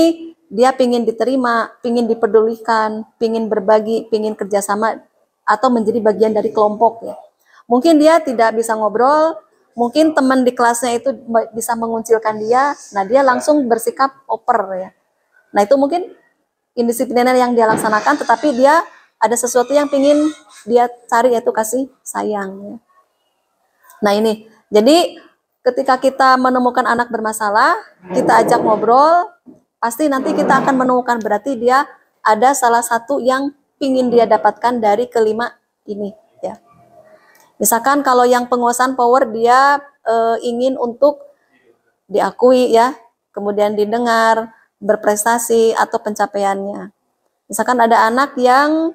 dia pingin diterima, pingin dipedulikan, pingin berbagi, pingin kerjasama atau menjadi bagian dari kelompok ya. Mungkin dia tidak bisa ngobrol, mungkin teman di kelasnya itu bisa menguncilkan dia, nah dia langsung bersikap over ya. Nah, itu mungkin indisipliner yang dia laksanakan, tetapi dia ada sesuatu yang pingin dia cari, yaitu kasih sayang ya. Nah, ini jadi ketika kita menemukan anak bermasalah, kita ajak ngobrol, pasti nanti kita akan menemukan berarti dia ada salah satu yang pingin dia dapatkan dari kelima ini ya. Misalkan kalau yang penguasaan power, dia ingin untuk diakui ya, kemudian didengar, berprestasi atau pencapaiannya. Misalkan ada anak yang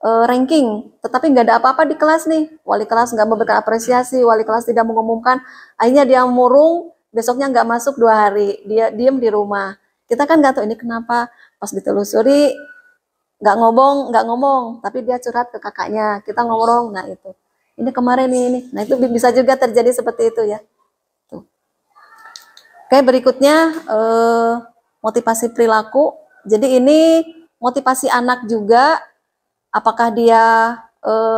ranking, tetapi nggak ada apa-apa di kelas nih, wali kelas nggak memberikan apresiasi, wali kelas tidak mengumumkan, akhirnya dia murung, besoknya nggak masuk 2 hari, dia diem di rumah. Kita kan nggak tahu ini kenapa, pas ditelusuri nggak ngomong, tapi dia curhat ke kakaknya, kita ngomong, nah itu. Ini kemarin ini. Nah, itu bisa juga terjadi seperti itu ya. Tuh. Oke, berikutnya motivasi perilaku. Jadi ini motivasi anak juga, apakah dia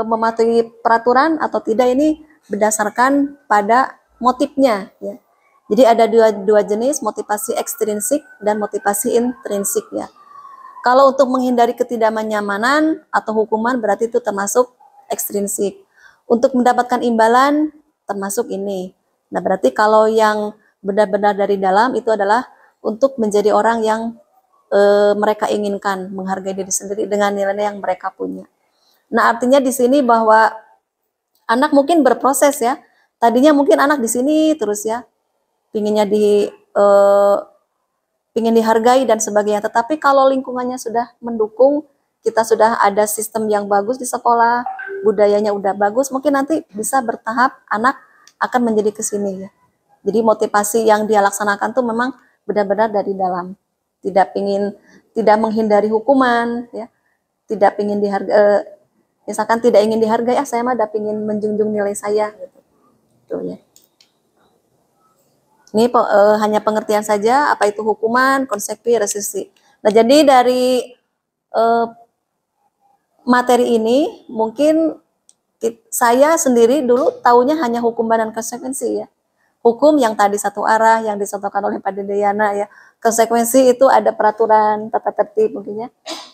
mematuhi peraturan atau tidak, ini berdasarkan pada motifnya ya. Jadi ada dua jenis, motivasi ekstrinsik dan motivasi intrinsik ya. Kalau untuk menghindari ketidaknyamanan atau hukuman berarti itu termasuk ekstrinsik. Untuk mendapatkan imbalan termasuk ini. Nah, berarti kalau yang benar-benar dari dalam itu adalah untuk menjadi orang yang mereka inginkan, menghargai diri sendiri dengan nilai yang mereka punya. Nah, artinya di sini bahwa anak mungkin berproses ya. Tadinya mungkin anak di sini terus ya, pinginnya pingin dihargai dan sebagainya. Tetapi kalau lingkungannya sudah mendukung, kita sudah ada sistem yang bagus di sekolah, budayanya udah bagus, mungkin nanti bisa bertahap anak akan menjadi ke sini ya. Jadi motivasi yang dia laksanakan tuh memang benar-benar dari dalam. Tidak menghindari hukuman ya. Tidak pingin dihargai, misalkan tidak ingin dihargai, saya mah udah pingin menjunjung nilai saya gitu. Tuh ya. Ini hanya pengertian saja apa itu hukuman, konsekuensi, restitusi. Nah, jadi dari materi ini mungkin saya sendiri dulu taunya hanya hukuman dan konsekuensi ya. Hukum yang tadi satu arah yang dicontohkan oleh Pak Dedeyana ya. Konsekuensi itu ada peraturan, tata tertib mungkin ya.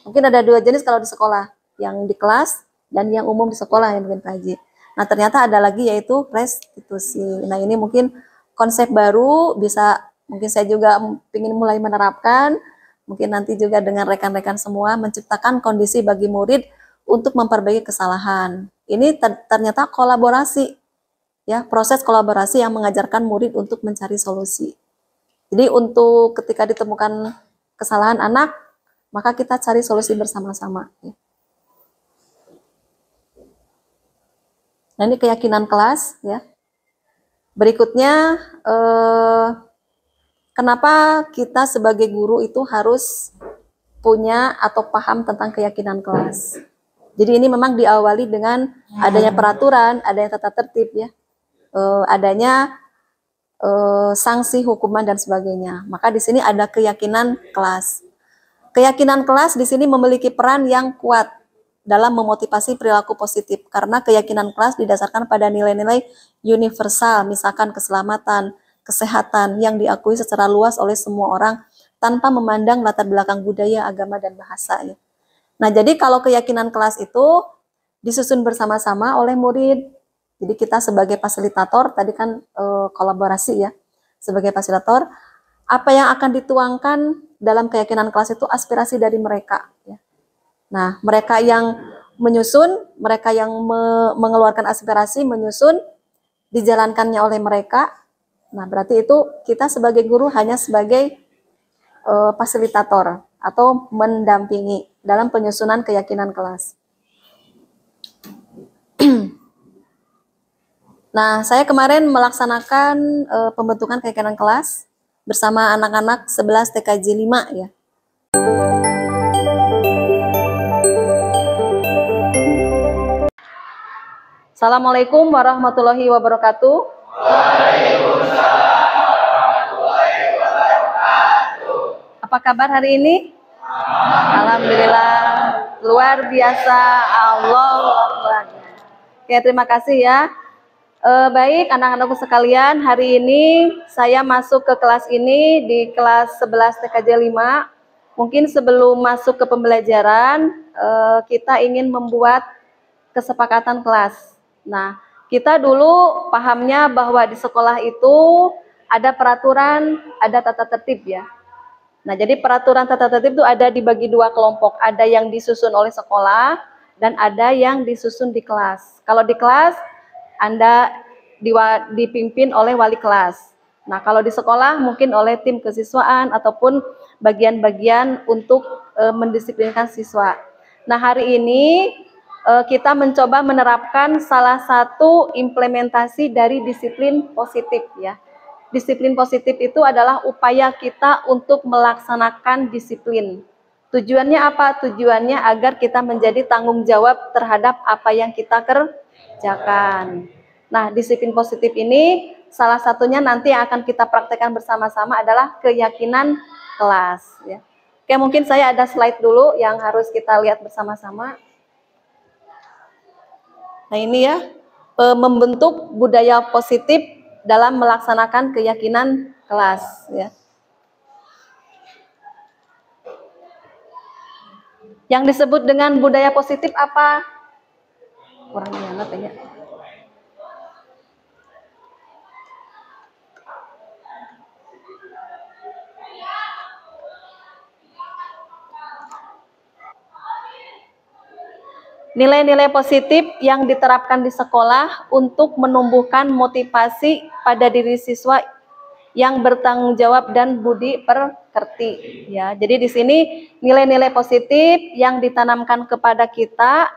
Mungkin ada dua jenis kalau di sekolah, yang di kelas dan yang umum di sekolah ya mungkin Pak Haji. Nah, ternyata ada lagi yaitu restitusi. Nah, ini mungkin konsep baru, bisa mungkin saya juga ingin mulai menerapkan, mungkin nanti juga dengan rekan-rekan semua menciptakan kondisi bagi murid untuk memperbaiki kesalahan. Ini ternyata kolaborasi ya, proses kolaborasi yang mengajarkan murid untuk mencari solusi. Jadi untuk ketika ditemukan kesalahan anak, maka kita cari solusi bersama-sama ya. Nah, ini keyakinan kelas ya. Berikutnya, kenapa kita sebagai guru itu harus punya atau paham tentang keyakinan kelas. Jadi ini memang diawali dengan adanya peraturan, adanya tata tertib ya, adanya sanksi, hukuman dan sebagainya. Maka di sini ada keyakinan kelas. Keyakinan kelas di sini memiliki peran yang kuat dalam memotivasi perilaku positif, karena keyakinan kelas didasarkan pada nilai-nilai universal, misalkan keselamatan, kesehatan yang diakui secara luas oleh semua orang tanpa memandang latar belakang budaya, agama, dan bahasa. Ya. Nah, jadi kalau keyakinan kelas itu disusun bersama-sama oleh murid, jadi kita sebagai fasilitator, tadi kan kolaborasi ya, sebagai fasilitator, apa yang akan dituangkan dalam keyakinan kelas itu aspirasi dari mereka. Ya. Nah, mereka yang menyusun, mereka yang mengeluarkan aspirasi, menyusun, dijalankannya oleh mereka. Nah, berarti itu kita sebagai guru hanya sebagai fasilitator atau mendampingi dalam penyusunan keyakinan kelas. Nah, saya kemarin melaksanakan pembentukan keyakinan kelas bersama anak-anak 11 TKJ 5 ya. Assalamualaikum warahmatullahi wabarakatuh. Waalaikumsalam warahmatullahi wabarakatuh. Apa kabar hari ini? Alhamdulillah, luar biasa, Allahu Akbar. Oke, terima kasih ya. Baik anak-anakku sekalian, hari ini saya masuk ke kelas ini di kelas 11 TKJ 5. Mungkin sebelum masuk ke pembelajaran, kita ingin membuat kesepakatan kelas. Nah, kita dulu pahamnya bahwa di sekolah itu ada peraturan, ada tata tertib ya. Nah, jadi peraturan tata tertib itu ada dibagi dua kelompok. Ada yang disusun oleh sekolah dan ada yang disusun di kelas. Kalau di kelas, Anda dipimpin oleh wali kelas. Nah, kalau di sekolah mungkin oleh tim kesiswaan ataupun bagian-bagian untuk mendisiplinkan siswa. Nah, hari ini kita mencoba menerapkan salah satu implementasi dari disiplin positif ya. Disiplin positif itu adalah upaya kita untuk melaksanakan disiplin. Tujuannya apa? Tujuannya agar kita menjadi tanggung jawab terhadap apa yang kita kerjakan. Nah, disiplin positif ini salah satunya nanti yang akan kita praktekkan bersama-sama adalah keyakinan kelas. Ya. Oke, mungkin saya ada slide dulu yang harus kita lihat bersama-sama. Nah, ini ya, membentuk budaya positif dalam melaksanakan keyakinan kelas. Ya. Yang disebut dengan budaya positif apa? Kurang ingat ya. Nilai-nilai positif yang diterapkan di sekolah untuk menumbuhkan motivasi pada diri siswa yang bertanggung jawab dan budi pekerti. Ya, jadi di sini nilai-nilai positif yang ditanamkan kepada kita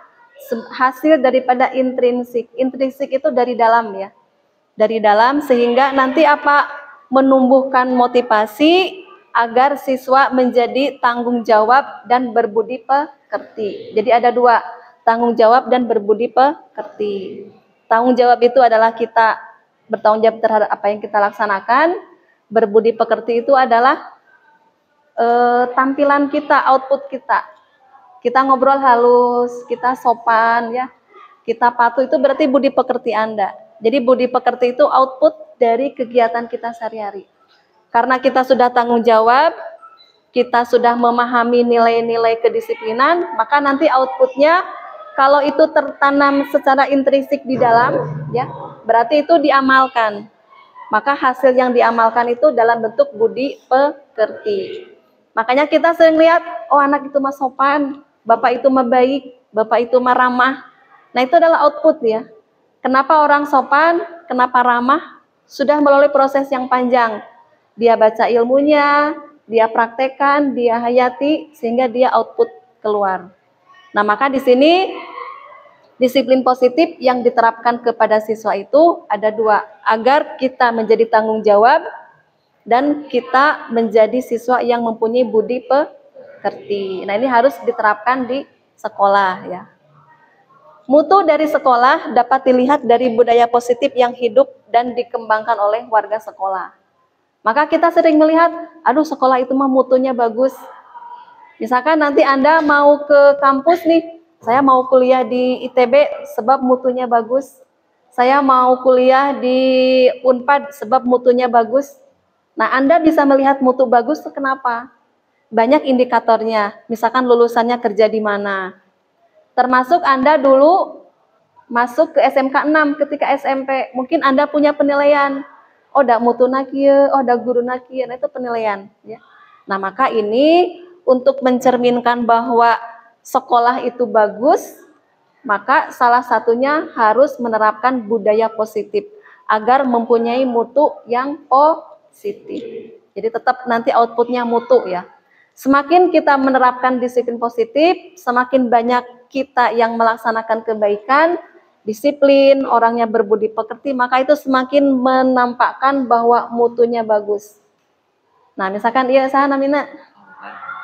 hasil daripada intrinsik. Intrinsik itu dari dalam ya, dari dalam sehingga nanti apa? Menumbuhkan motivasi agar siswa menjadi tanggung jawab dan berbudi pekerti. Jadi ada dua, tanggung jawab dan berbudi pekerti. Tanggung jawab itu adalah kita bertanggung jawab terhadap apa yang kita laksanakan. Berbudi pekerti itu adalah tampilan kita, output kita. Kita ngobrol halus, kita sopan ya, kita patuh, itu berarti budi pekerti Anda. Jadi budi pekerti itu output dari kegiatan kita sehari-hari. Karena kita sudah tanggung jawab, kita sudah memahami nilai-nilai kedisiplinan, maka nanti outputnya kalau itu tertanam secara intrinsik di dalam, ya, berarti itu diamalkan. Maka hasil yang diamalkan itu dalam bentuk budi pekerti. Makanya kita sering lihat, oh anak itu mah sopan, bapak itu mah baik, bapak itu mah ramah. Nah itu adalah output ya. Kenapa orang sopan, kenapa ramah? Sudah melalui proses yang panjang. Dia baca ilmunya, dia praktekkan, dia hayati, sehingga dia output keluar. Nah, maka di sini disiplin positif yang diterapkan kepada siswa itu ada dua, agar kita menjadi tanggung jawab dan kita menjadi siswa yang mempunyai budi pekerti. Nah, ini harus diterapkan di sekolah ya. Mutu dari sekolah dapat dilihat dari budaya positif yang hidup dan dikembangkan oleh warga sekolah. Maka kita sering melihat, aduh sekolah itu mah mutunya bagus. Misalkan nanti Anda mau ke kampus nih, saya mau kuliah di ITB sebab mutunya bagus. Saya mau kuliah di Unpad sebab mutunya bagus. Nah, Anda bisa melihat mutu bagus itu kenapa? Banyak indikatornya. Misalkan lulusannya kerja di mana. Termasuk Anda dulu masuk ke SMK 6 ketika SMP. Mungkin Anda punya penilaian. Oh, da mutuna kieu, oh da guruna kieu. Nah, itu penilaian. Ya. Nah, maka ini untuk mencerminkan bahwa sekolah itu bagus, maka salah satunya harus menerapkan budaya positif agar mempunyai mutu yang positif. Jadi tetap nanti outputnya mutu ya. Semakin kita menerapkan disiplin positif, semakin banyak kita yang melaksanakan kebaikan, disiplin, orangnya berbudi pekerti, maka itu semakin menampakkan bahwa mutunya bagus. Nah, misalkan iya saya namanya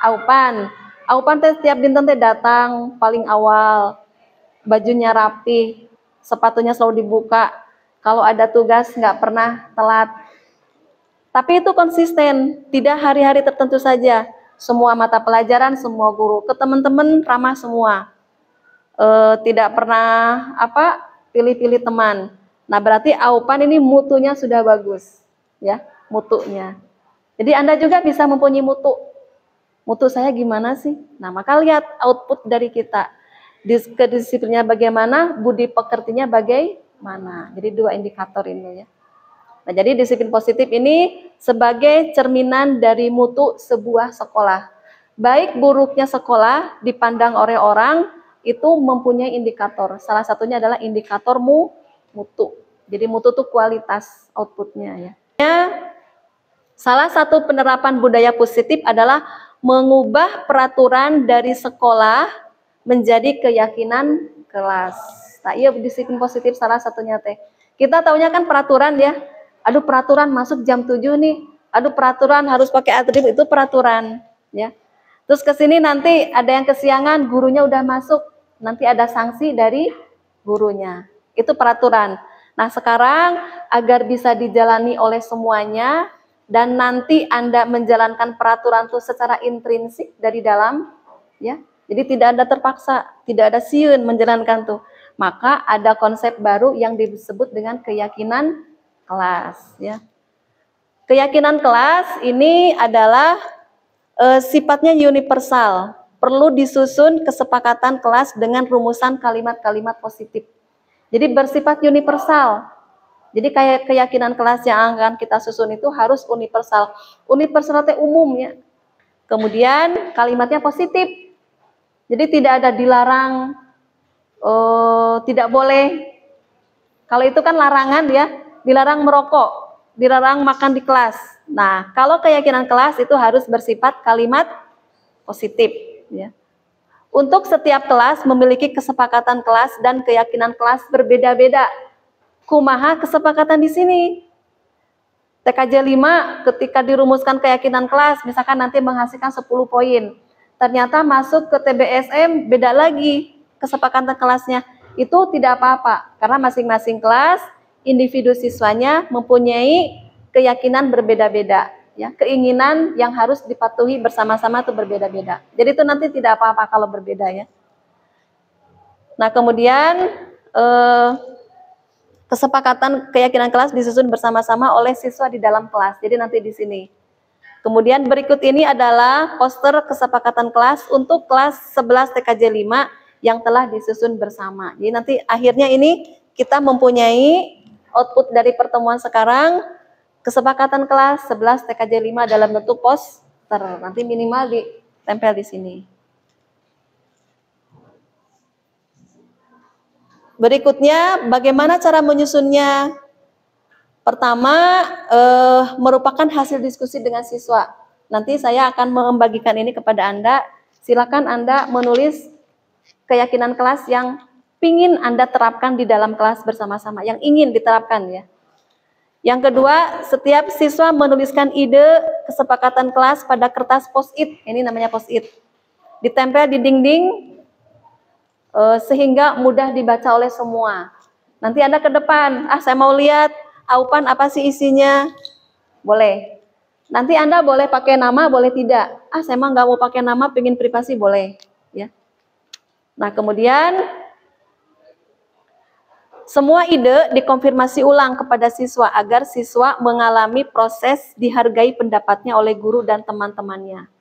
Aupan. Aupan teh setiap dinten teh datang paling awal, bajunya rapi, sepatunya selalu dibuka. Kalau ada tugas nggak pernah telat. Tapi itu konsisten, tidak hari-hari tertentu saja. Semua mata pelajaran, semua guru, ke teman-teman ramah semua. Tidak pernah pilih-pilih teman. Nah, berarti Aupan ini mutunya sudah bagus, ya, mutunya. Jadi Anda juga bisa mempunyai mutu. Mutu saya gimana sih? Nah, maka lihat output dari kita. Kedisiplinnya bagaimana, budi pekertinya bagaimana. Jadi dua indikator ini ya. Nah, jadi disiplin positif ini sebagai cerminan dari mutu sebuah sekolah. Baik buruknya sekolah dipandang oleh orang itu mempunyai indikator. Salah satunya adalah indikator mutu. Jadi mutu itu kualitas outputnya ya. Salah satu penerapan budaya positif adalah mengubah peraturan dari sekolah menjadi keyakinan kelas. Nah, iya disiplin positif salah satunya teh. Kita taunya kan peraturan ya. Aduh peraturan masuk jam 7 nih. Aduh peraturan harus pakai atribut, itu peraturan ya. Terus ke sini nanti ada yang kesiangan, gurunya udah masuk, nanti ada sanksi dari gurunya. Itu peraturan. Nah, sekarang agar bisa dijalani oleh semuanya dan nanti Anda menjalankan peraturan itu secara intrinsik dari dalam, ya. Jadi tidak ada terpaksa, tidak ada siun menjalankan tuh. Maka ada konsep baru yang disebut dengan keyakinan kelas, ya. Keyakinan kelas ini adalah sifatnya universal, perlu disusun kesepakatan kelas dengan rumusan kalimat-kalimat positif. Jadi bersifat universal. Jadi kayak keyakinan kelas yang akan kita susun itu harus universal. Universal itu umum ya. Kemudian kalimatnya positif. Jadi tidak ada dilarang, tidak boleh. Kalau itu kan larangan ya, dilarang merokok, dilarang makan di kelas. Nah, kalau keyakinan kelas itu harus bersifat kalimat positif ya. Untuk setiap kelas memiliki kesepakatan kelas dan keyakinan kelas berbeda-beda. Kumaha kesepakatan di sini? TKJ 5 ketika dirumuskan keyakinan kelas, misalkan nanti menghasilkan 10 poin. Ternyata masuk ke TBSM beda lagi kesepakatan kelasnya. Itu tidak apa-apa, karena masing-masing kelas, individu siswanya mempunyai keyakinan berbeda-beda. Ya, keinginan yang harus dipatuhi bersama-sama itu berbeda-beda. Jadi itu nanti tidak apa-apa kalau berbeda ya. Nah kemudian kesepakatan keyakinan kelas disusun bersama-sama oleh siswa di dalam kelas. Jadi nanti di sini. Kemudian berikut ini adalah poster kesepakatan kelas untuk kelas 11 TKJ 5 yang telah disusun bersama. Jadi nanti akhirnya ini kita mempunyai output dari pertemuan sekarang. Kesepakatan kelas 11 TKJ 5 dalam bentuk poster, nanti minimal ditempel di sini. Berikutnya, bagaimana cara menyusunnya? Pertama, merupakan hasil diskusi dengan siswa. Nanti saya akan membagikan ini kepada Anda. Silakan Anda menulis keyakinan kelas yang ingin Anda terapkan di dalam kelas bersama-sama, yang ingin diterapkan ya. Yang kedua, setiap siswa menuliskan ide kesepakatan kelas pada kertas post-it. Ini namanya post-it. Ditempel di dinding sehingga mudah dibaca oleh semua. Nanti Anda ke depan, saya mau lihat Aupan apa sih isinya? Boleh. Nanti Anda boleh pakai nama, boleh tidak. Saya emang nggak mau pakai nama, pengen privasi, boleh. Ya. Nah kemudian semua ide dikonfirmasi ulang kepada siswa agar siswa mengalami proses dihargai pendapatnya oleh guru dan teman-temannya.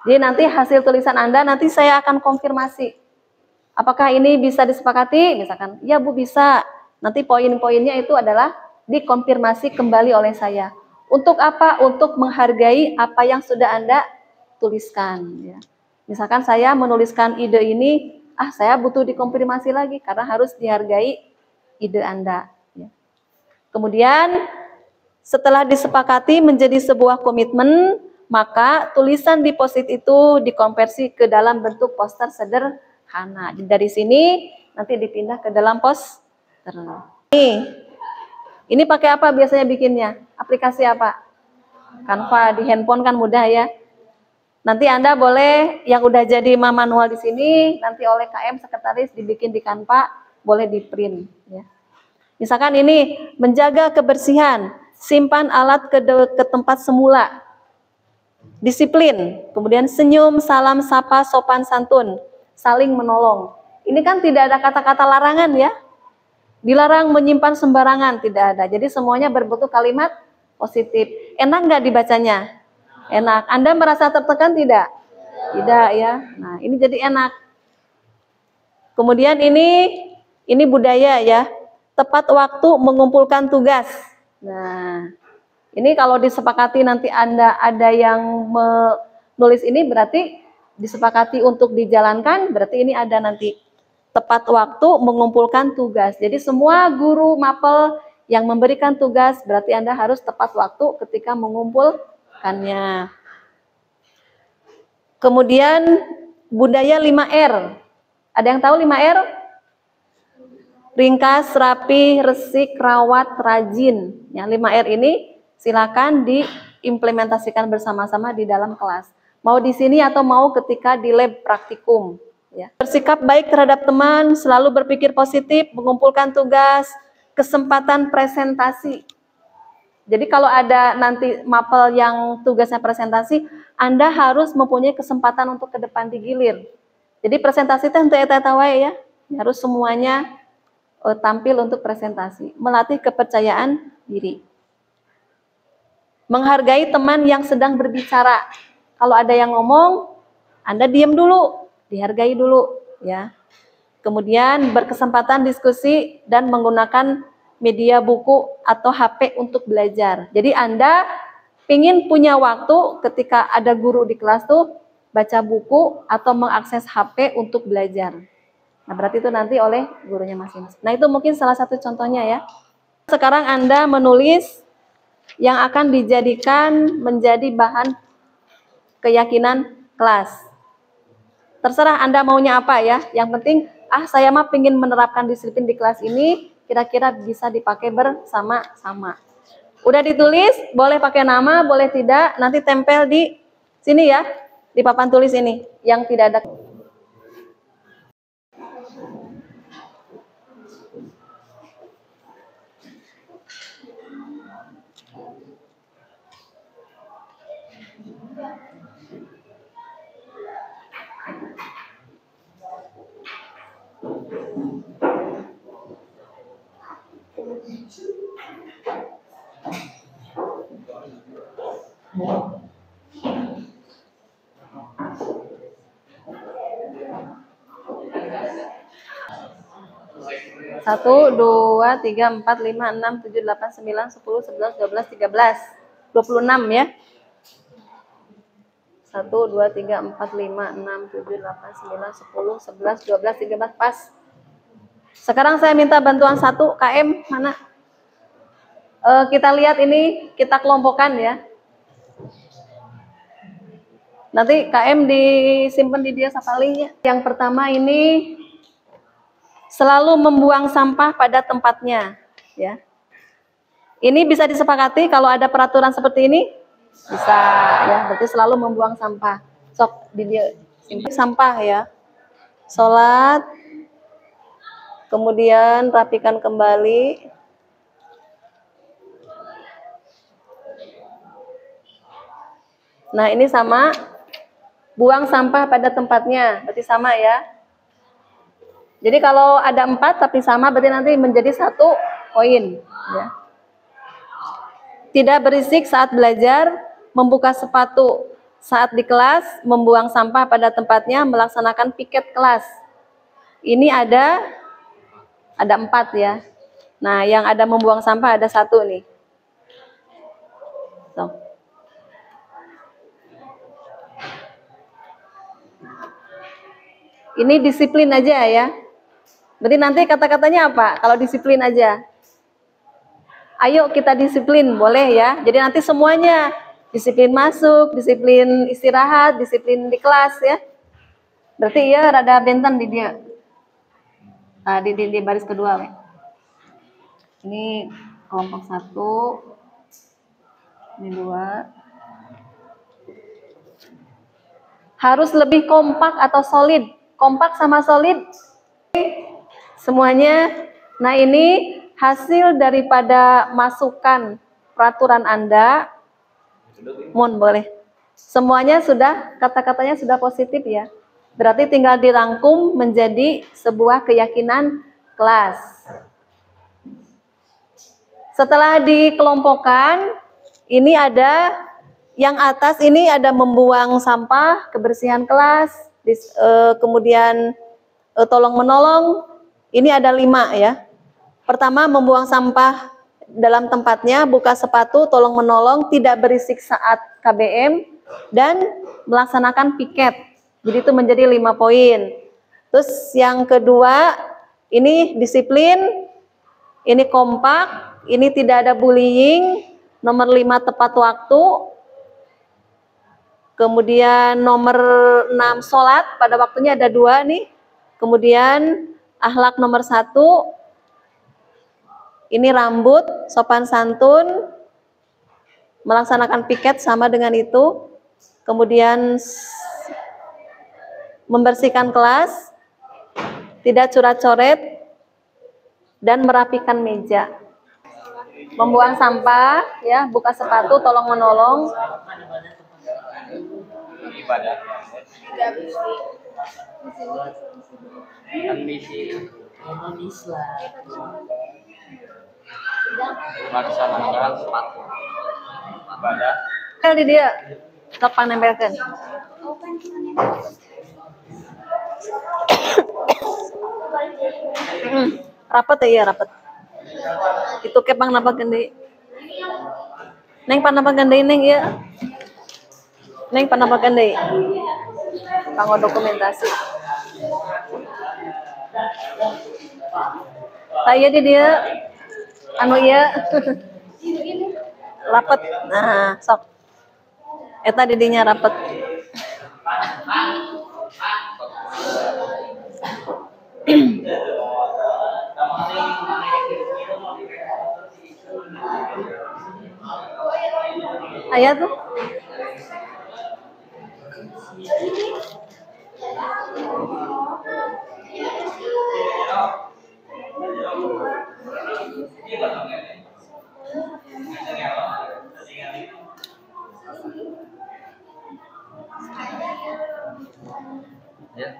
Jadi nanti hasil tulisan Anda nanti saya akan konfirmasi. Apakah ini bisa disepakati? Misalkan, ya Bu bisa. Nanti poin-poinnya itu adalah dikonfirmasi kembali oleh saya. Untuk apa? Untuk menghargai apa yang sudah Anda tuliskan. Ya. Misalkan saya menuliskan ide ini, saya butuh dikonfirmasi lagi karena harus dihargai ide Anda. Ya. Kemudian setelah disepakati menjadi sebuah komitmen, maka tulisan di post-it itu dikonversi ke dalam bentuk poster sederhana. Dari sini nanti dipindah ke dalam poster. Ini pakai apa biasanya bikinnya? Aplikasi apa? Canva di handphone kan mudah ya. Nanti Anda boleh yang udah jadi manual di sini, nanti oleh KM sekretaris dibikin di Canva. Boleh di print ya. Misalkan ini menjaga kebersihan, simpan alat ke tempat semula, disiplin, kemudian senyum, salam, sapa, sopan santun, saling menolong. Ini kan tidak ada kata-kata larangan ya, dilarang menyimpan sembarangan, tidak ada. Jadi semuanya berbentuk kalimat positif. Enak nggak dibacanya? Enak. Anda merasa tertekan tidak? Tidak ya. Nah ini jadi enak. Kemudian ini budaya ya, tepat waktu mengumpulkan tugas. Nah, ini kalau disepakati nanti Anda ada yang menulis ini berarti disepakati untuk dijalankan, berarti ini ada nanti tepat waktu mengumpulkan tugas. Jadi semua guru mapel yang memberikan tugas berarti Anda harus tepat waktu ketika mengumpulkannya. Kemudian budaya 5R. Ada yang tahu 5R? Ringkas, rapi, resik, rawat, rajin. Ya, 5R ini silakan diimplementasikan bersama-sama di dalam kelas. Mau di sini atau mau ketika di lab praktikum. Ya. Bersikap baik terhadap teman, selalu berpikir positif, mengumpulkan tugas, kesempatan presentasi. Jadi kalau ada nanti mapel yang tugasnya presentasi, Anda harus mempunyai kesempatan untuk ke depan digilir. Jadi presentasi itu untuk eta ya, harus semuanya tampil untuk presentasi. Melatih kepercayaan diri. Menghargai teman yang sedang berbicara. Kalau ada yang ngomong, Anda diam dulu, dihargai dulu, ya. Kemudian berkesempatan diskusi dan menggunakan media buku atau HP untuk belajar. Jadi Anda ingin punya waktu ketika ada guru di kelas tuh baca buku atau mengakses HP untuk belajar. Nah, berarti itu nanti oleh gurunya masing-masing. Nah, itu mungkin salah satu contohnya ya. Sekarang Anda menulis yang akan dijadikan menjadi bahan keyakinan kelas. Terserah Anda maunya apa ya. Yang penting, saya mah pengen menerapkan disiplin di kelas ini, kira-kira bisa dipakai bersama-sama. Udah ditulis, boleh pakai nama, boleh tidak, nanti tempel di sini ya, di papan tulis ini, yang tidak ada. Satu, 2, 3, 4, 5, 6, 7, 8, 9, 10, 11, 12, 13, 26 ya. 1, 2, 3, 4, 5, 6, 7, 8, 9, 10, 11, 12, 13, pas. Sekarang saya minta bantuan 1 KM, mana? Kita lihat ini, kita kelompokkan ya. Nanti KM disimpan di dia sapalinya. Yang pertama ini selalu membuang sampah pada tempatnya, ya. Ini bisa disepakati kalau ada peraturan seperti ini, bisa ya. Berarti selalu membuang sampah. Sok di dia simpan sampah ya. Sholat, kemudian rapikan kembali. Nah, ini sama, buang sampah pada tempatnya, berarti sama ya. Jadi kalau ada 4 tapi sama, berarti nanti menjadi 1 poin. Ya. Tidak berisik saat belajar, membuka sepatu saat di kelas, membuang sampah pada tempatnya, melaksanakan piket kelas. Ini ada 4 ya. Nah, yang ada membuang sampah ada 1 nih. So. Ini disiplin aja ya. Berarti nanti kata-katanya apa? Kalau disiplin aja. Ayo kita disiplin, boleh ya. Jadi nanti semuanya disiplin masuk, disiplin istirahat, disiplin di kelas ya. Berarti ya rada benten di dia. Nah, di baris kedua. We. Ini kelompok 1. Ini 2. Harus lebih kompak atau solid. Kompak sama solid. Semuanya. Nah, ini hasil daripada masukan peraturan Anda. Mohon boleh. Semuanya sudah, kata-katanya sudah positif ya. Berarti tinggal dirangkum menjadi sebuah keyakinan kelas. Setelah dikelompokkan, ini ada yang atas ini ada membuang sampah, kebersihan kelas, kemudian tolong menolong. Ini ada 5 ya. Pertama, membuang sampah dalam tempatnya, buka sepatu, tolong menolong, tidak berisik saat KBM, dan melaksanakan piket. Jadi itu menjadi 5 poin. Terus yang kedua, ini disiplin, ini kompak, ini tidak ada bullying, nomor 5 tepat waktu, kemudian nomor 6 sholat, pada waktunya ada 2 nih, kemudian akhlak nomor 1, ini rambut, sopan santun, melaksanakan piket sama dengan itu. kemudian membersihkan kelas, tidak coret-coret, dan merapikan meja. Membuang sampah, ya, buka sepatu, tolong menolong. Ibadah. Melaksanakan sepatu. Ibadah. Di dia, topang nempelkan. Rapet ya, rapet. Itu kepang napa gede. Neng panapa gede neng ya. Neng panapa gede. Pango dokumentasi. Saya di dia anu ya. Rapet. Nah, sok. Eta didinya rapet. Ayah tuh. Ya.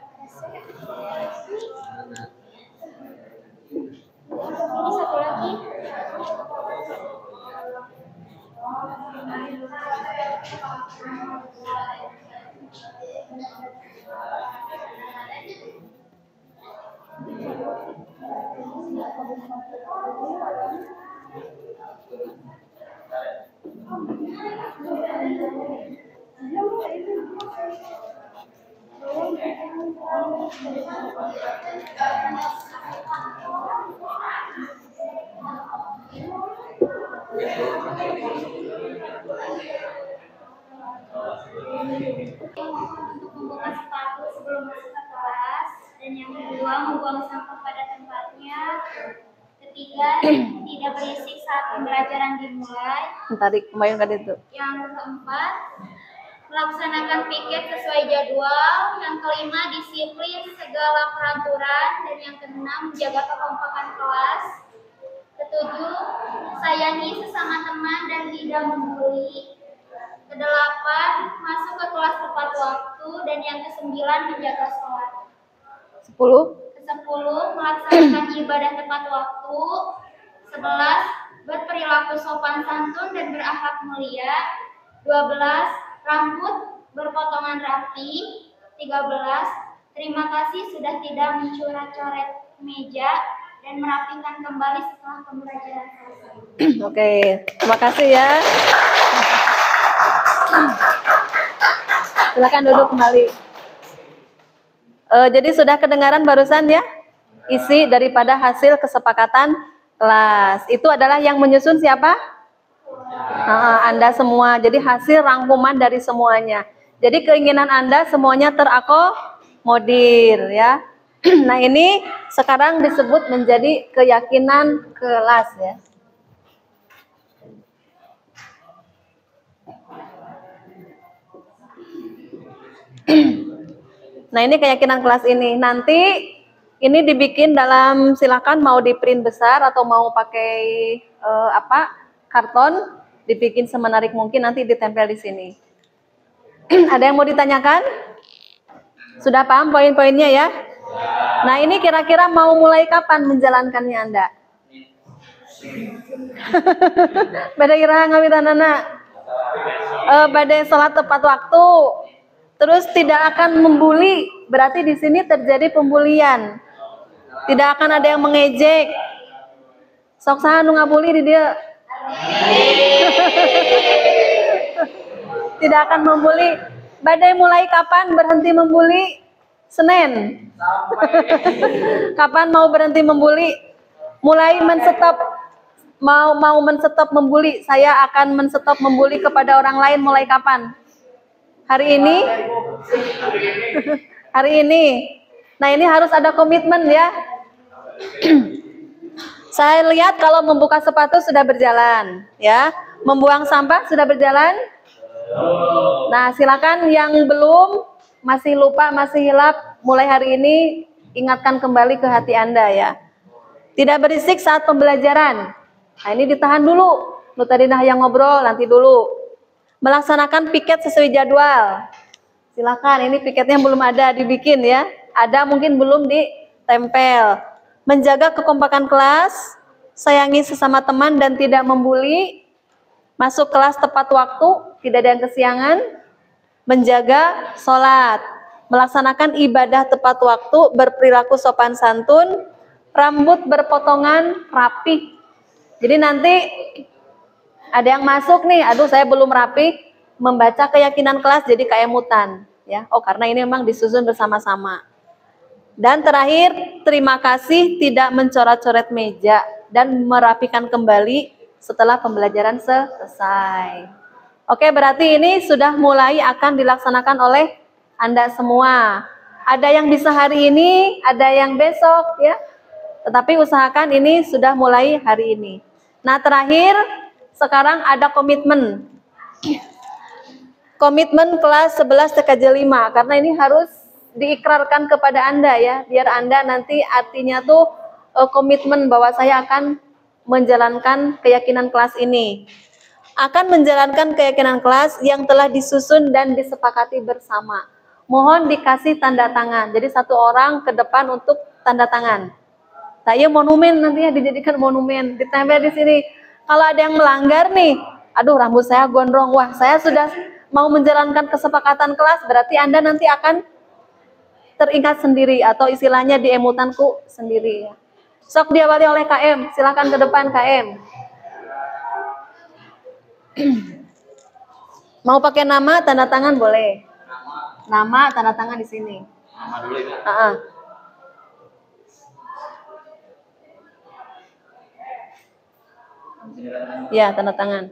Ini satu lagi. Untuk membuka sepatu sebelum masuk ke kelas, dan yang kedua membuang sampah pada tempatnya. Ketiga, tidak berisik saat pembelajaran dimulai. Tarik kemarin kan itu. Yang keempat, melaksanakan piket sesuai jadwal. Yang kelima, disiplin segala peraturan. Dan yang keenam, menjaga kekompakan kelas. Ketujuh, sayangi sesama teman dan tidak membuli. Kedelapan, masuk ke kelas tepat waktu. Dan yang kesembilan, menjaga sholat. 10. Ke-10, melaksanakan ibadah tepat waktu. 11, berperilaku sopan santun dan berakhlak mulia. 12, rambut berpotongan rapi. 13, terima kasih sudah tidak mencoret-coret meja dan merapikan kembali setelah pembelajaran selesai. Oke, terima kasih ya. Silakan duduk kembali. Jadi sudah kedengaran barusan ya, isi daripada hasil kesepakatan kelas. Itu adalah yang menyusun siapa? Anda semua. Jadi hasil rangkuman dari semuanya. Jadi keinginan Anda semuanya terakomodir ya. Nah ini sekarang disebut menjadi keyakinan kelas ya. Nah ini keyakinan kelas ini. Nanti ini dibikin dalam, silakan mau di print besar atau mau pakai karton, dibikin semenarik mungkin, nanti ditempel di sini. Ada yang mau ditanyakan? Sudah paham poin-poinnya ya? Nah ini kira-kira mau mulai kapan menjalankannya Anda? Bada iraha ngawitanana. Badai sholat tepat waktu. Terus tidak akan membuli, berarti di sini terjadi pembulian. Tidak akan ada yang mengejek. Sok saha nu ngabuli di dia. Tidak akan membuli. Badai mulai kapan berhenti membuli? Senin. Kapan mau berhenti membuli? Mulai menstop, mau menstop membuli. Saya akan menstop membuli kepada orang lain mulai kapan? Hari ini? Hari ini. Nah ini harus ada komitmen ya. Saya lihat kalau membuka sepatu sudah berjalan ya. Membuang sampah sudah berjalan? Nah, silakan yang belum, masih lupa, masih hilap, mulai hari ini ingatkan kembali ke hati Anda ya. Tidak berisik saat pembelajaran. Nah, ini ditahan dulu. Lu tadi yang ngobrol, nanti dulu. Melaksanakan piket sesuai jadwal. Silakan, ini piketnya belum ada dibikin ya. Ada mungkin belum ditempel. Menjaga kekompakan kelas, sayangi sesama teman dan tidak membuli. Masuk kelas tepat waktu, tidak ada yang kesiangan. Menjaga sholat, melaksanakan ibadah tepat waktu, berperilaku sopan santun, rambut berpotongan rapi. Jadi nanti ada yang masuk nih, aduh saya belum rapi, membaca keyakinan kelas jadi keemutan ya. Oh, karena ini memang disusun bersama-sama. Dan terakhir, terima kasih tidak mencoret-coret meja dan merapikan kembali setelah pembelajaran selesai. Oke, berarti ini sudah mulai akan dilaksanakan oleh Anda semua. Ada yang bisa hari ini, ada yang besok ya. Tetapi usahakan ini sudah mulai hari ini. Nah, terakhir sekarang ada komitmen. Komitmen kelas 11 TKJ 5 karena ini harus diikrarkan kepada Anda ya, biar Anda nanti artinya tuh komitmen bahwa saya akan menjalankan keyakinan kelas ini. Akan menjalankan keyakinan kelas yang telah disusun dan disepakati bersama. Mohon dikasih tanda tangan. Jadi satu orang ke depan untuk tanda tangan. Saya monumen nanti ya, dijadikan monumen, ditempel di sini. Kalau ada yang melanggar nih, aduh rambut saya gondrong, wah saya sudah mau menjalankan kesepakatan kelas, berarti Anda nanti akan teringat sendiri atau istilahnya di emutanku sendiri. Sok diawali oleh KM, silakan ke depan KM. Mau pakai nama, tanda tangan boleh. Nama, tanda tangan di sini. Nama dulu ya. Ya, tanda tangan.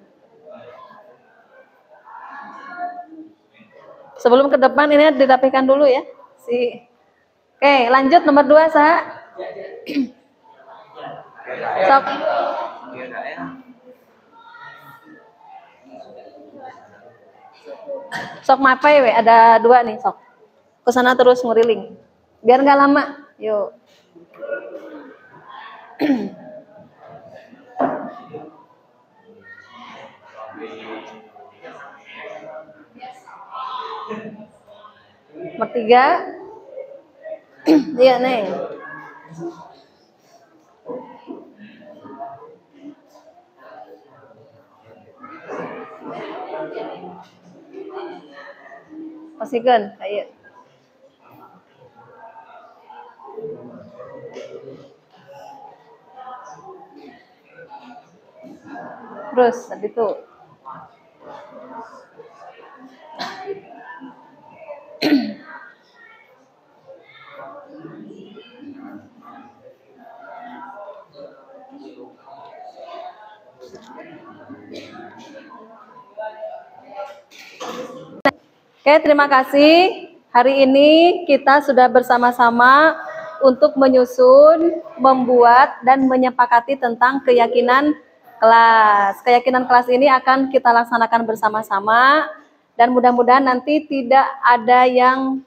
Sebelum ke depan ini dirapikan dulu ya. Oke, lanjut nomor 2, Sa. Sok. Sok mapai we, ada 2 nih, sok. Ke sana terus nguriling. Biar nggak lama. Yuk. Nomor 3. Iya, Neng. Pastikan, kayak. Terus, tadi tuh. Oke, terima kasih. Hari ini kita sudah bersama-sama untuk menyusun, membuat, dan menyepakati tentang keyakinan kelas. Keyakinan kelas ini akan kita laksanakan bersama-sama, dan mudah-mudahan nanti tidak ada yang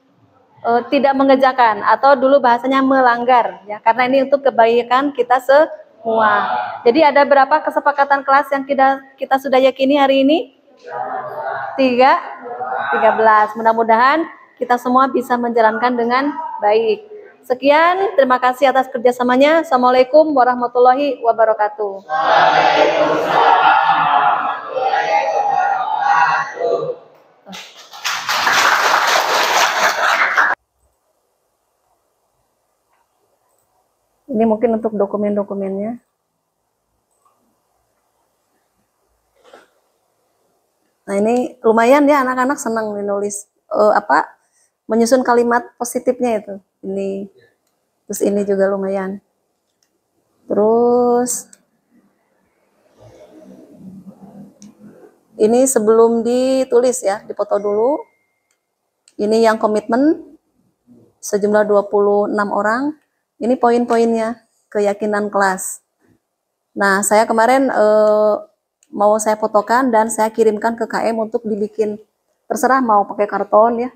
tidak mengerjakan, atau dulu bahasanya melanggar, ya, karena ini untuk kebaikan kita semua. Jadi ada berapa kesepakatan kelas yang kita sudah yakini hari ini? 13. Mudah-mudahan kita semua bisa menjalankan dengan baik. Sekian, terima kasih atas kerjasamanya. Assalamualaikum warahmatullahi wabarakatuh. Ini mungkin untuk dokumen-dokumennya. Nah, ini lumayan ya, anak-anak senang menulis menyusun kalimat positifnya itu. Ini terus ini juga lumayan. Terus ini sebelum ditulis ya, dipoto dulu. Ini yang komitmen sejumlah 26 orang. Ini poin-poinnya, keyakinan kelas. Nah, saya kemarin mau saya fotokan dan saya kirimkan ke KM untuk dibikin, terserah mau pakai karton ya,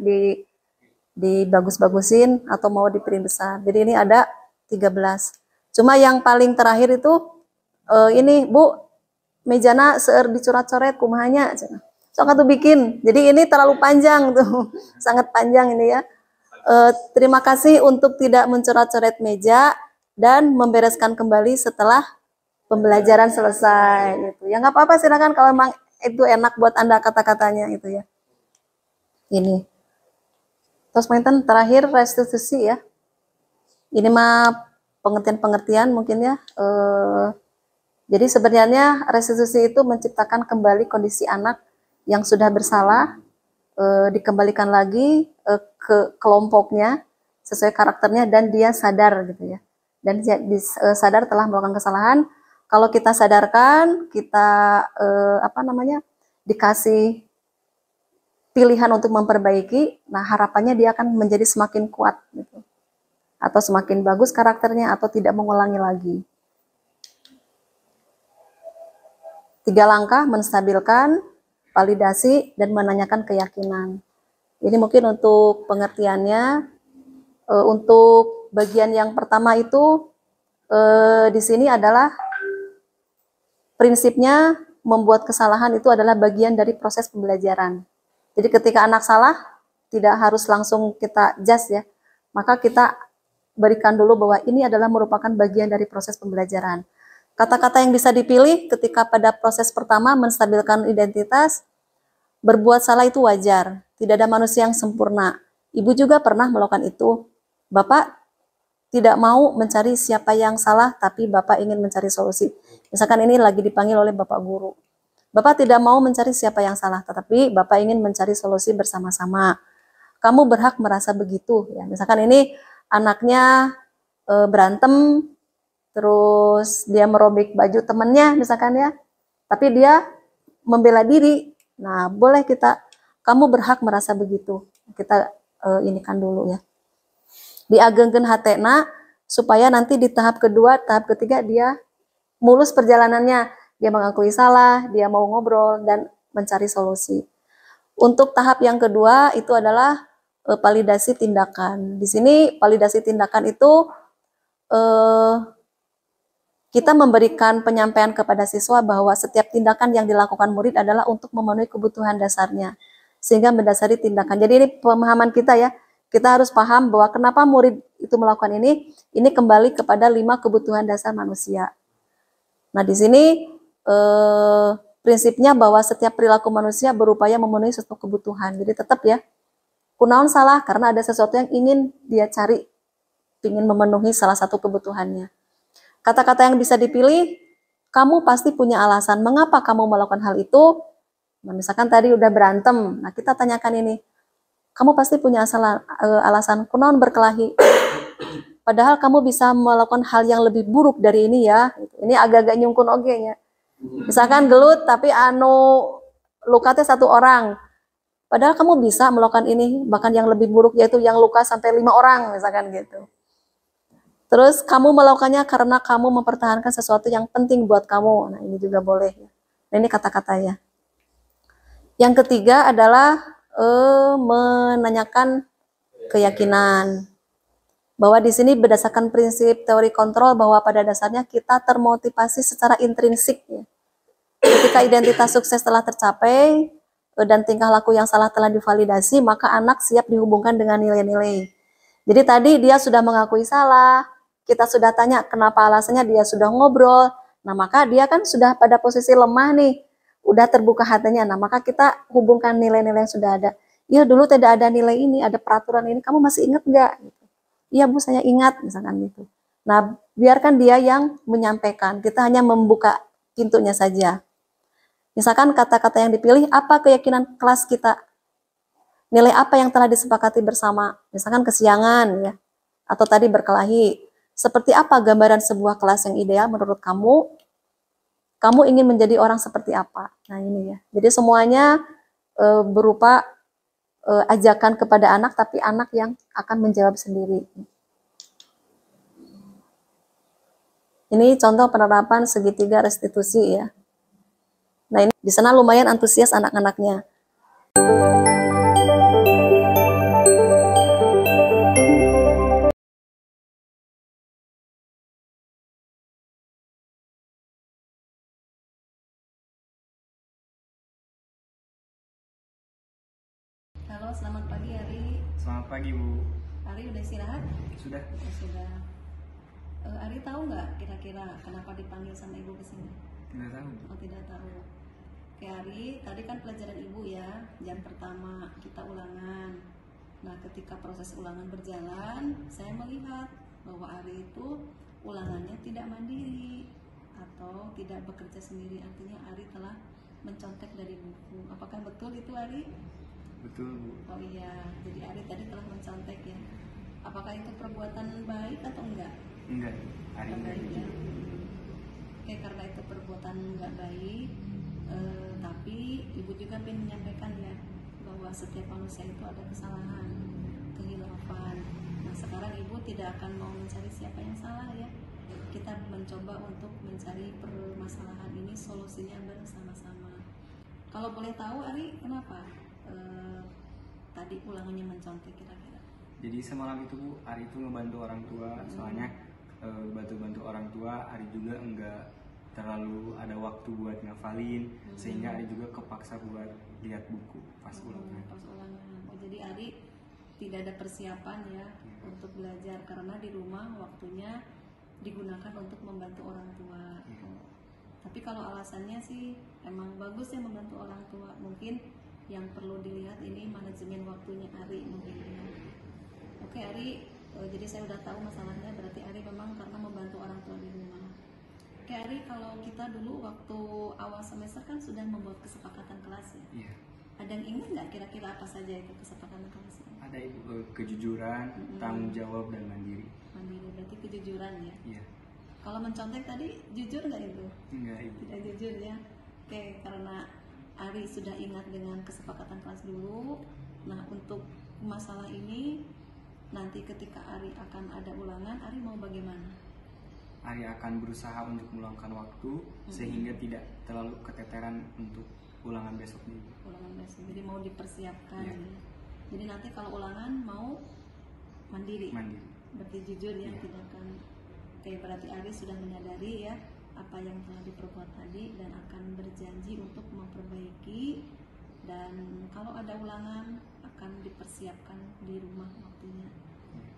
dibagus-bagusin atau mau di print besar. Jadi ini ada 13. Cuma yang paling terakhir itu ini Bu, mejana seueur dicoret-coret kumahanya. Sok atuh bikin. Jadi ini terlalu panjang tuh. Sangat panjang ini ya. Terima kasih untuk tidak mencoret-coret meja dan membereskan kembali setelah pembelajaran selesai gitu. Ya nggak apa-apa, silakan kalau memang itu enak buat Anda kata-katanya itu ya. Ini. Terus mainten terakhir restitusi ya. Ini mah pengertian-pengertian mungkin ya. Jadi sebenarnya restitusi itu menciptakan kembali kondisi anak yang sudah bersalah, dikembalikan lagi ke kelompoknya sesuai karakternya dan dia sadar gitu ya. Dan dia sadar telah melakukan kesalahan. Kalau kita sadarkan, kita dikasih pilihan untuk memperbaiki, nah harapannya dia akan menjadi semakin kuat gitu. Atau semakin bagus karakternya atau tidak mengulangi lagi. 3 langkah: menstabilkan, validasi, dan menanyakan keyakinan. Ini mungkin untuk pengertiannya. Untuk bagian yang pertama itu di sini adalah prinsipnya membuat kesalahan itu adalah bagian dari proses pembelajaran. Jadi ketika anak salah, tidak harus langsung kita judge ya. Maka kita berikan dulu bahwa ini adalah merupakan bagian dari proses pembelajaran. Kata-kata yang bisa dipilih ketika pada proses pertama menstabilkan identitas, berbuat salah itu wajar. Tidak ada manusia yang sempurna. Ibu juga pernah melakukan itu. Bapak tidak mau mencari siapa yang salah, tapi Bapak ingin mencari solusi. Misalkan ini lagi dipanggil oleh Bapak guru. Bapak tidak mau mencari siapa yang salah, tetapi Bapak ingin mencari solusi bersama-sama. Kamu berhak merasa begitu. Ya. Misalkan ini anaknya berantem, terus dia merobek baju temannya misalkan ya, tapi dia membela diri. Nah, boleh kamu berhak merasa begitu. Kita inikan dulu ya. Diagengkeun hatena supaya nanti di tahap kedua, tahap ketiga dia mulus perjalanannya. Dia mengakui salah, dia mau ngobrol dan mencari solusi. Untuk tahap yang kedua itu adalah validasi tindakan. Di sini validasi tindakan itu kita memberikan penyampaian kepada siswa bahwa setiap tindakan yang dilakukan murid adalah untuk memenuhi kebutuhan dasarnya, sehingga mendasari tindakan. Jadi ini pemahaman kita ya, kita harus paham bahwa kenapa murid itu melakukan ini kembali kepada 5 kebutuhan dasar manusia. Nah di sini prinsipnya bahwa setiap perilaku manusia berupaya memenuhi suatu kebutuhan. Jadi tetap ya, kunaon salah karena ada sesuatu yang ingin dia cari, ingin memenuhi salah satu kebutuhannya. Kata-kata yang bisa dipilih, kamu pasti punya alasan mengapa kamu melakukan hal itu. Nah, misalkan tadi udah berantem, nah kita tanyakan ini, kamu pasti punya alasan kunaon berkelahi. Padahal kamu bisa melakukan hal yang lebih buruk dari ini ya. Ini agak-agak nyungkun oge nya. Misalkan gelut tapi lukanya 1 orang. Padahal kamu bisa melakukan ini, bahkan yang lebih buruk yaitu yang luka sampai 5 orang misalkan gitu. Terus kamu melakukannya karena kamu mempertahankan sesuatu yang penting buat kamu. Nah ini juga boleh. Nah ini kata-katanya. Yang ketiga adalah menanyakan keyakinan. Bahwa di sini berdasarkan prinsip teori kontrol bahwa pada dasarnya kita termotivasi secara intrinsik. Ya. Ketika identitas sukses telah tercapai dan tingkah laku yang salah telah divalidasi, maka anak siap dihubungkan dengan nilai-nilai. Jadi tadi dia sudah mengakui salah, kita sudah tanya kenapa alasannya, dia sudah ngobrol, nah maka dia kan sudah pada posisi lemah nih, udah terbuka hatinya, nah maka kita hubungkan nilai-nilai yang sudah ada. Iya dulu tidak ada nilai ini, ada peraturan ini, kamu masih ingat nggak? Iya Bu, saya ingat, misalkan gitu. Nah, biarkan dia yang menyampaikan, kita hanya membuka pintunya saja. Misalkan kata-kata yang dipilih, apa keyakinan kelas kita? Nilai apa yang telah disepakati bersama? Misalkan kesiangan, ya, atau tadi berkelahi. Seperti apa gambaran sebuah kelas yang ideal menurut kamu? Kamu ingin menjadi orang seperti apa? Nah ini ya. Jadi semuanya berupa ajakan kepada anak, tapi anak yang akan menjawab sendiri. Ini contoh penerapan segitiga restitusi ya. Nah, ini di sana lumayan antusias anak-anaknya. Halo, selamat pagi Ari. Selamat pagi Bu. Ari udah istirahat? Sudah. Sudah. Ari tahu nggak kira-kira kenapa dipanggil sama ibu ke sini? Tidak tahu. Oh, tidak tahu. Oke Ari, tadi kan pelajaran ibu ya, jam pertama kita ulangan. Nah, ketika proses ulangan berjalan, saya melihat bahwa Ari itu ulangannya tidak mandiri atau tidak bekerja sendiri. Artinya Ari telah mencontek dari buku. Apakah betul itu Ari? Betul Bu. Oh iya, jadi Ari tadi telah mencontek ya. Apakah itu perbuatan baik atau enggak? Enggak, Ari enggak baik gitu. ya. Oke, karena itu perbuatan enggak baik, tapi ibu juga ingin menyampaikan ya bahwa setiap manusia itu ada kesalahan, kehilafan. Nah, sekarang ibu tidak akan mau mencari siapa yang salah ya. Kita mencoba untuk mencari permasalahan ini solusinya bersama-sama. Kalau boleh tahu Ari, kenapa tadi ulangannya mencontek kira-kira? Jadi semalam itu Bu, Ari itu ngebantu orang tua, soalnya bantu-bantu orang tua, Ari juga enggak terlalu ada waktu buat ngafalin, sehingga Ari juga kepaksa buat lihat buku pas ulangan. Pas ulangan. Oh, jadi Ari tidak ada persiapan ya untuk belajar karena di rumah waktunya digunakan untuk membantu orang tua. Tapi kalau alasannya sih emang bagus ya membantu orang tua. Mungkin yang perlu dilihat ini manajemen waktunya Ari mungkin ya. Oke Ari, jadi saya udah tahu masalahnya, berarti Ari memang karena membantu orang tua di rumah. Oke Ari, kalau kita dulu waktu awal semester kan sudah membuat kesepakatan kelas ya. Iya. Ada yang ingat nggak kira-kira apa saja itu kesepakatan kelas? Ada Ibu, kejujuran, tanggung jawab dan mandiri. Mandiri berarti kejujuran ya. Iya. Kalau mencontek tadi jujur nggak itu? Enggak Ibu. Tidak jujur ya. Oke, karena Ari sudah ingat dengan kesepakatan kelas dulu. Nah, untuk masalah ini nanti ketika Ari akan ada ulangan, Ari mau bagaimana? Ari akan berusaha untuk meluangkan waktu sehingga tidak terlalu keteteran untuk ulangan besoknya. Ulangan besok, jadi mau dipersiapkan. Ya. Ya. Jadi nanti kalau ulangan mau mandiri. Mandiri. Berarti jujur ya, Ya. tidak akan. Oke, berarti Ari sudah menyadari ya apa yang telah diperbuat tadi dan akan berjanji untuk memperbaiki, dan kalau ada ulangan akan dipersiapkan di rumah waktunya.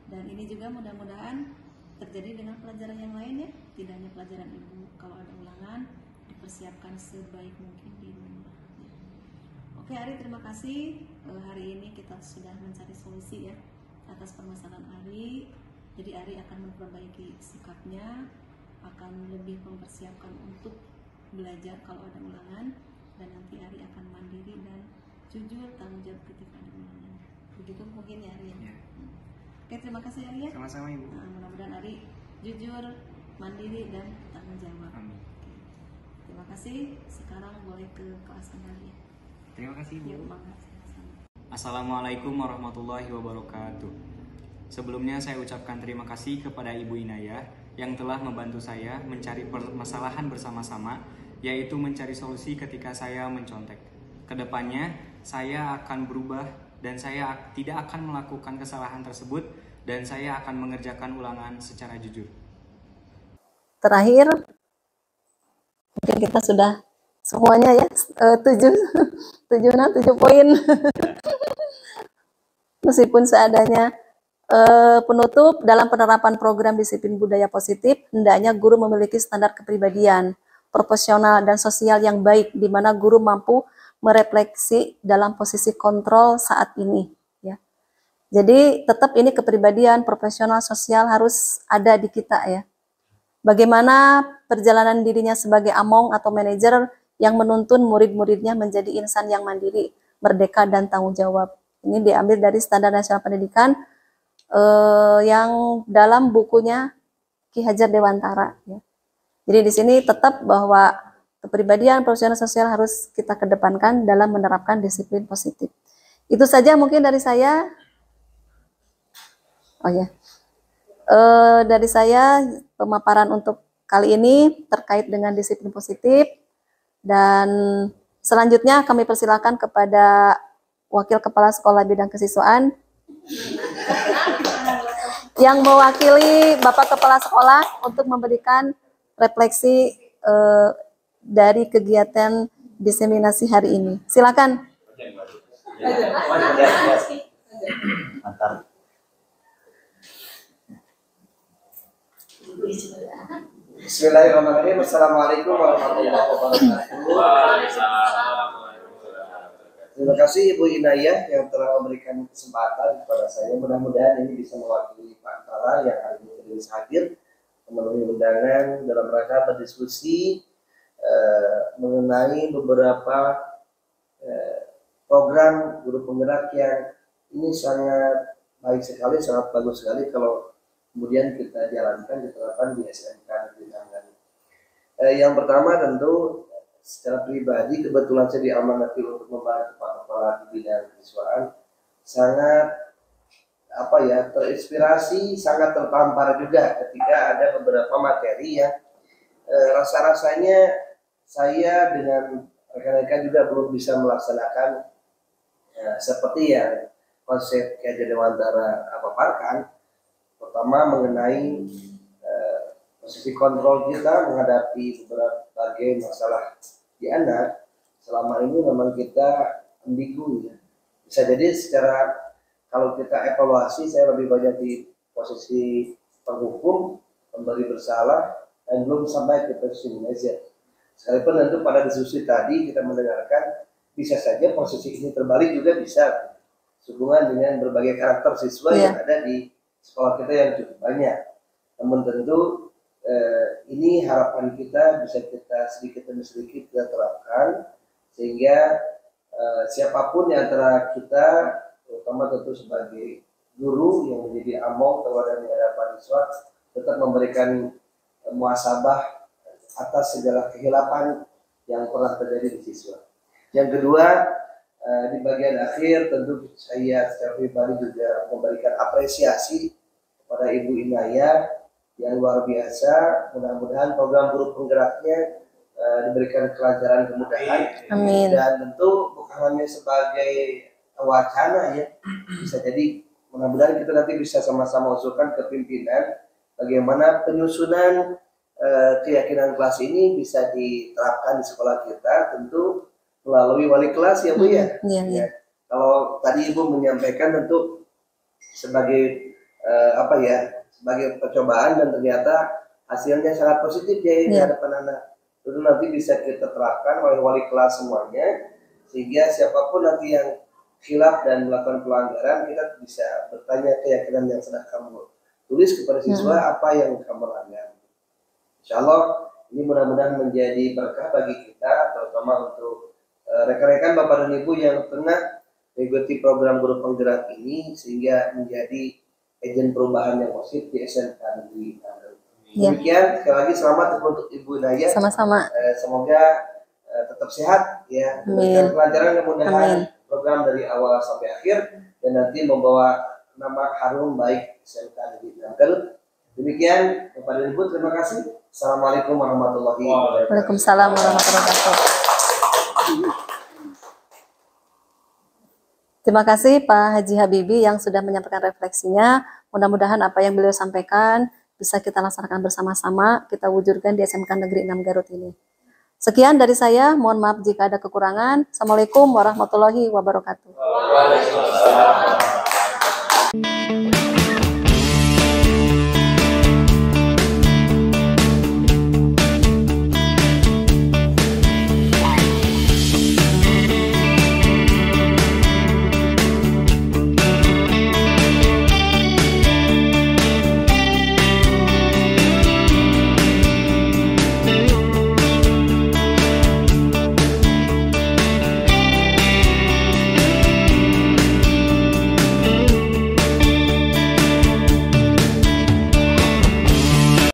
Dan ini juga mudah-mudahan terjadi dengan pelajaran yang lain ya, tidak hanya pelajaran ibu. Kalau ada ulangan dipersiapkan sebaik mungkin di rumah. Oke Ari, terima kasih. Hari ini kita sudah mencari solusi ya atas permasalahan Ari. Jadi Ari akan memperbaiki sikapnya, akan lebih mempersiapkan untuk belajar kalau ada ulangan, dan nanti Ari akan mandiri dan jujur tanggung jawab ketika ada ulangan. Begitu mungkin ya Ari ya. Oke, terima kasih Ari ya. Sama-sama Ibu. Nah, mudah-mudahan Ari jujur, mandiri dan tanggung jawab. Amin. Oke. Terima kasih. Sekarang boleh ke kelas kembali. Terima kasih Bu. Yuk, mangga. Assalamualaikum warahmatullahi wabarakatuh. Sebelumnya saya ucapkan terima kasih kepada Ibu Inayah yang telah membantu saya mencari permasalahan bersama-sama, yaitu mencari solusi ketika saya mencontek. Kedepannya saya akan berubah dan saya tidak akan melakukan kesalahan tersebut, dan saya akan mengerjakan ulangan secara jujur. Terakhir, mungkin kita sudah semuanya ya 7 poin. Meskipun seadanya. Penutup, dalam penerapan program disiplin budaya positif, hendaknya guru memiliki standar kepribadian, profesional dan sosial yang baik, di mana guru mampu merefleksi dalam posisi kontrol saat ini. Ya. Jadi tetap ini kepribadian, profesional, sosial harus ada di kita ya. Bagaimana perjalanan dirinya sebagai among atau manajer yang menuntun murid-muridnya menjadi insan yang mandiri, merdeka dan tanggung jawab. Ini diambil dari Standar Nasional Pendidikan yang dalam bukunya Ki Hajar Dewantara. Ya. Jadi di sini tetap bahwa kepribadian, profesional, sosial harus kita kedepankan dalam menerapkan disiplin positif. Itu saja mungkin dari saya. Oh ya, dari saya pemaparan untuk kali ini terkait dengan disiplin positif. Dan selanjutnya kami persilakan kepada Wakil Kepala Sekolah Bidang Kesiswaan yang mewakili Bapak Kepala Sekolah untuk memberikan refleksi dari kegiatan diseminasi hari ini. Silakan. Mantap. Bismillahirrahmanirrahim. Assalamualaikum warahmatullahi wabarakatuh. Terima kasih Ibu Inayah yang telah memberikan kesempatan kepada saya. Mudah-mudahan ini bisa mewakili Pak Tala yang hari ini hadir memenuhi undangan dalam rangka berdiskusi mengenai beberapa program guru penggerak yang ini sangat baik sekali, sangat bagus sekali kalau kemudian kita jalankan, diterapkan di SMK Negeri Nanggaru. Yang pertama tentu secara pribadi kebetulan saya diamanati untuk membantu Pak Kepala di bidang kesiswaan, sangat terinspirasi, sangat tertampar juga ketika ada beberapa materi yang rasa-rasanya saya dengan rekan-rekan juga belum bisa melaksanakan seperti yang konsep Kajian Dewantara paparkan. Pertama mengenai posisi kontrol kita menghadapi berbagai masalah di anak. Selama ini memang kita ambigu ya. Bisa jadi secara kalau kita evaluasi, saya lebih banyak di posisi penghukum, pemberi bersalah, dan belum sampai ke posisi manajer. Sekalipun tentu pada diskusi tadi kita mendengarkan bisa saja posisi ini terbalik juga bisa sehubungan dengan berbagai karakter siswa yang ada di sekolah kita yang cukup banyak. Namun tentu ini harapan kita bisa kita sedikit demi sedikit kita terapkan sehingga siapapun di antara kita, terutama tentu sebagai guru yang menjadi among teladan di hadapan siswa, tetap memberikan muhasabah atas segala kehilapan yang pernah terjadi di siswa. Yang kedua, di bagian akhir tentu saya secara pribadi juga memberikan apresiasi kepada Ibu Inayah yang luar biasa. Mudah-mudahan program guru penggeraknya diberikan kelancaran, kemudahan. Amin. Dan tentu bukan hanya sebagai wacana ya, bisa jadi mudah-mudahan kita nanti bisa sama-sama usulkan ke pimpinan bagaimana penyusunan keyakinan kelas ini bisa diterapkan di sekolah kita, tentu melalui wali kelas ya Bu ya. Ya. Kalau tadi Ibu menyampaikan tentu sebagai sebagai percobaan dan ternyata hasilnya sangat positif ya di hadapan anak. Tentu nanti bisa kita terapkan oleh wali kelas semuanya sehingga siapapun nanti yang khilaf dan melakukan pelanggaran kita bisa bertanya keyakinan yang sedang kamu tulis kepada siswa apa yang kamu langgar. Insya Allah ini mudah-mudahan menjadi berkah bagi kita, terutama untuk rekan-rekan Bapak dan Ibu yang tengah mengikuti program guru penggerak ini sehingga menjadi agen perubahan yang positif di SMK Negeri Nanggaru. Demikian, sekali lagi selamat untuk Ibu Inayah. Sama-sama. Semoga tetap sehat ya, dan kelancaran kemudahan program dari awal sampai akhir dan nanti membawa nama harum baik SMK Negeri Nanggaru. Demikian, Bapak dan Ibu, terima kasih. Assalamualaikum warahmatullahi wabarakatuh. Waalaikumsalam warahmatullahi wabarakatuh. Terima kasih Pak Haji Habibie yang sudah menyampaikan refleksinya. Mudah-mudahan apa yang beliau sampaikan bisa kita laksanakan bersama-sama, kita wujudkan di SMK Negeri 6 Garut ini. Sekian dari saya, mohon maaf jika ada kekurangan. Assalamualaikum warahmatullahi wabarakatuh.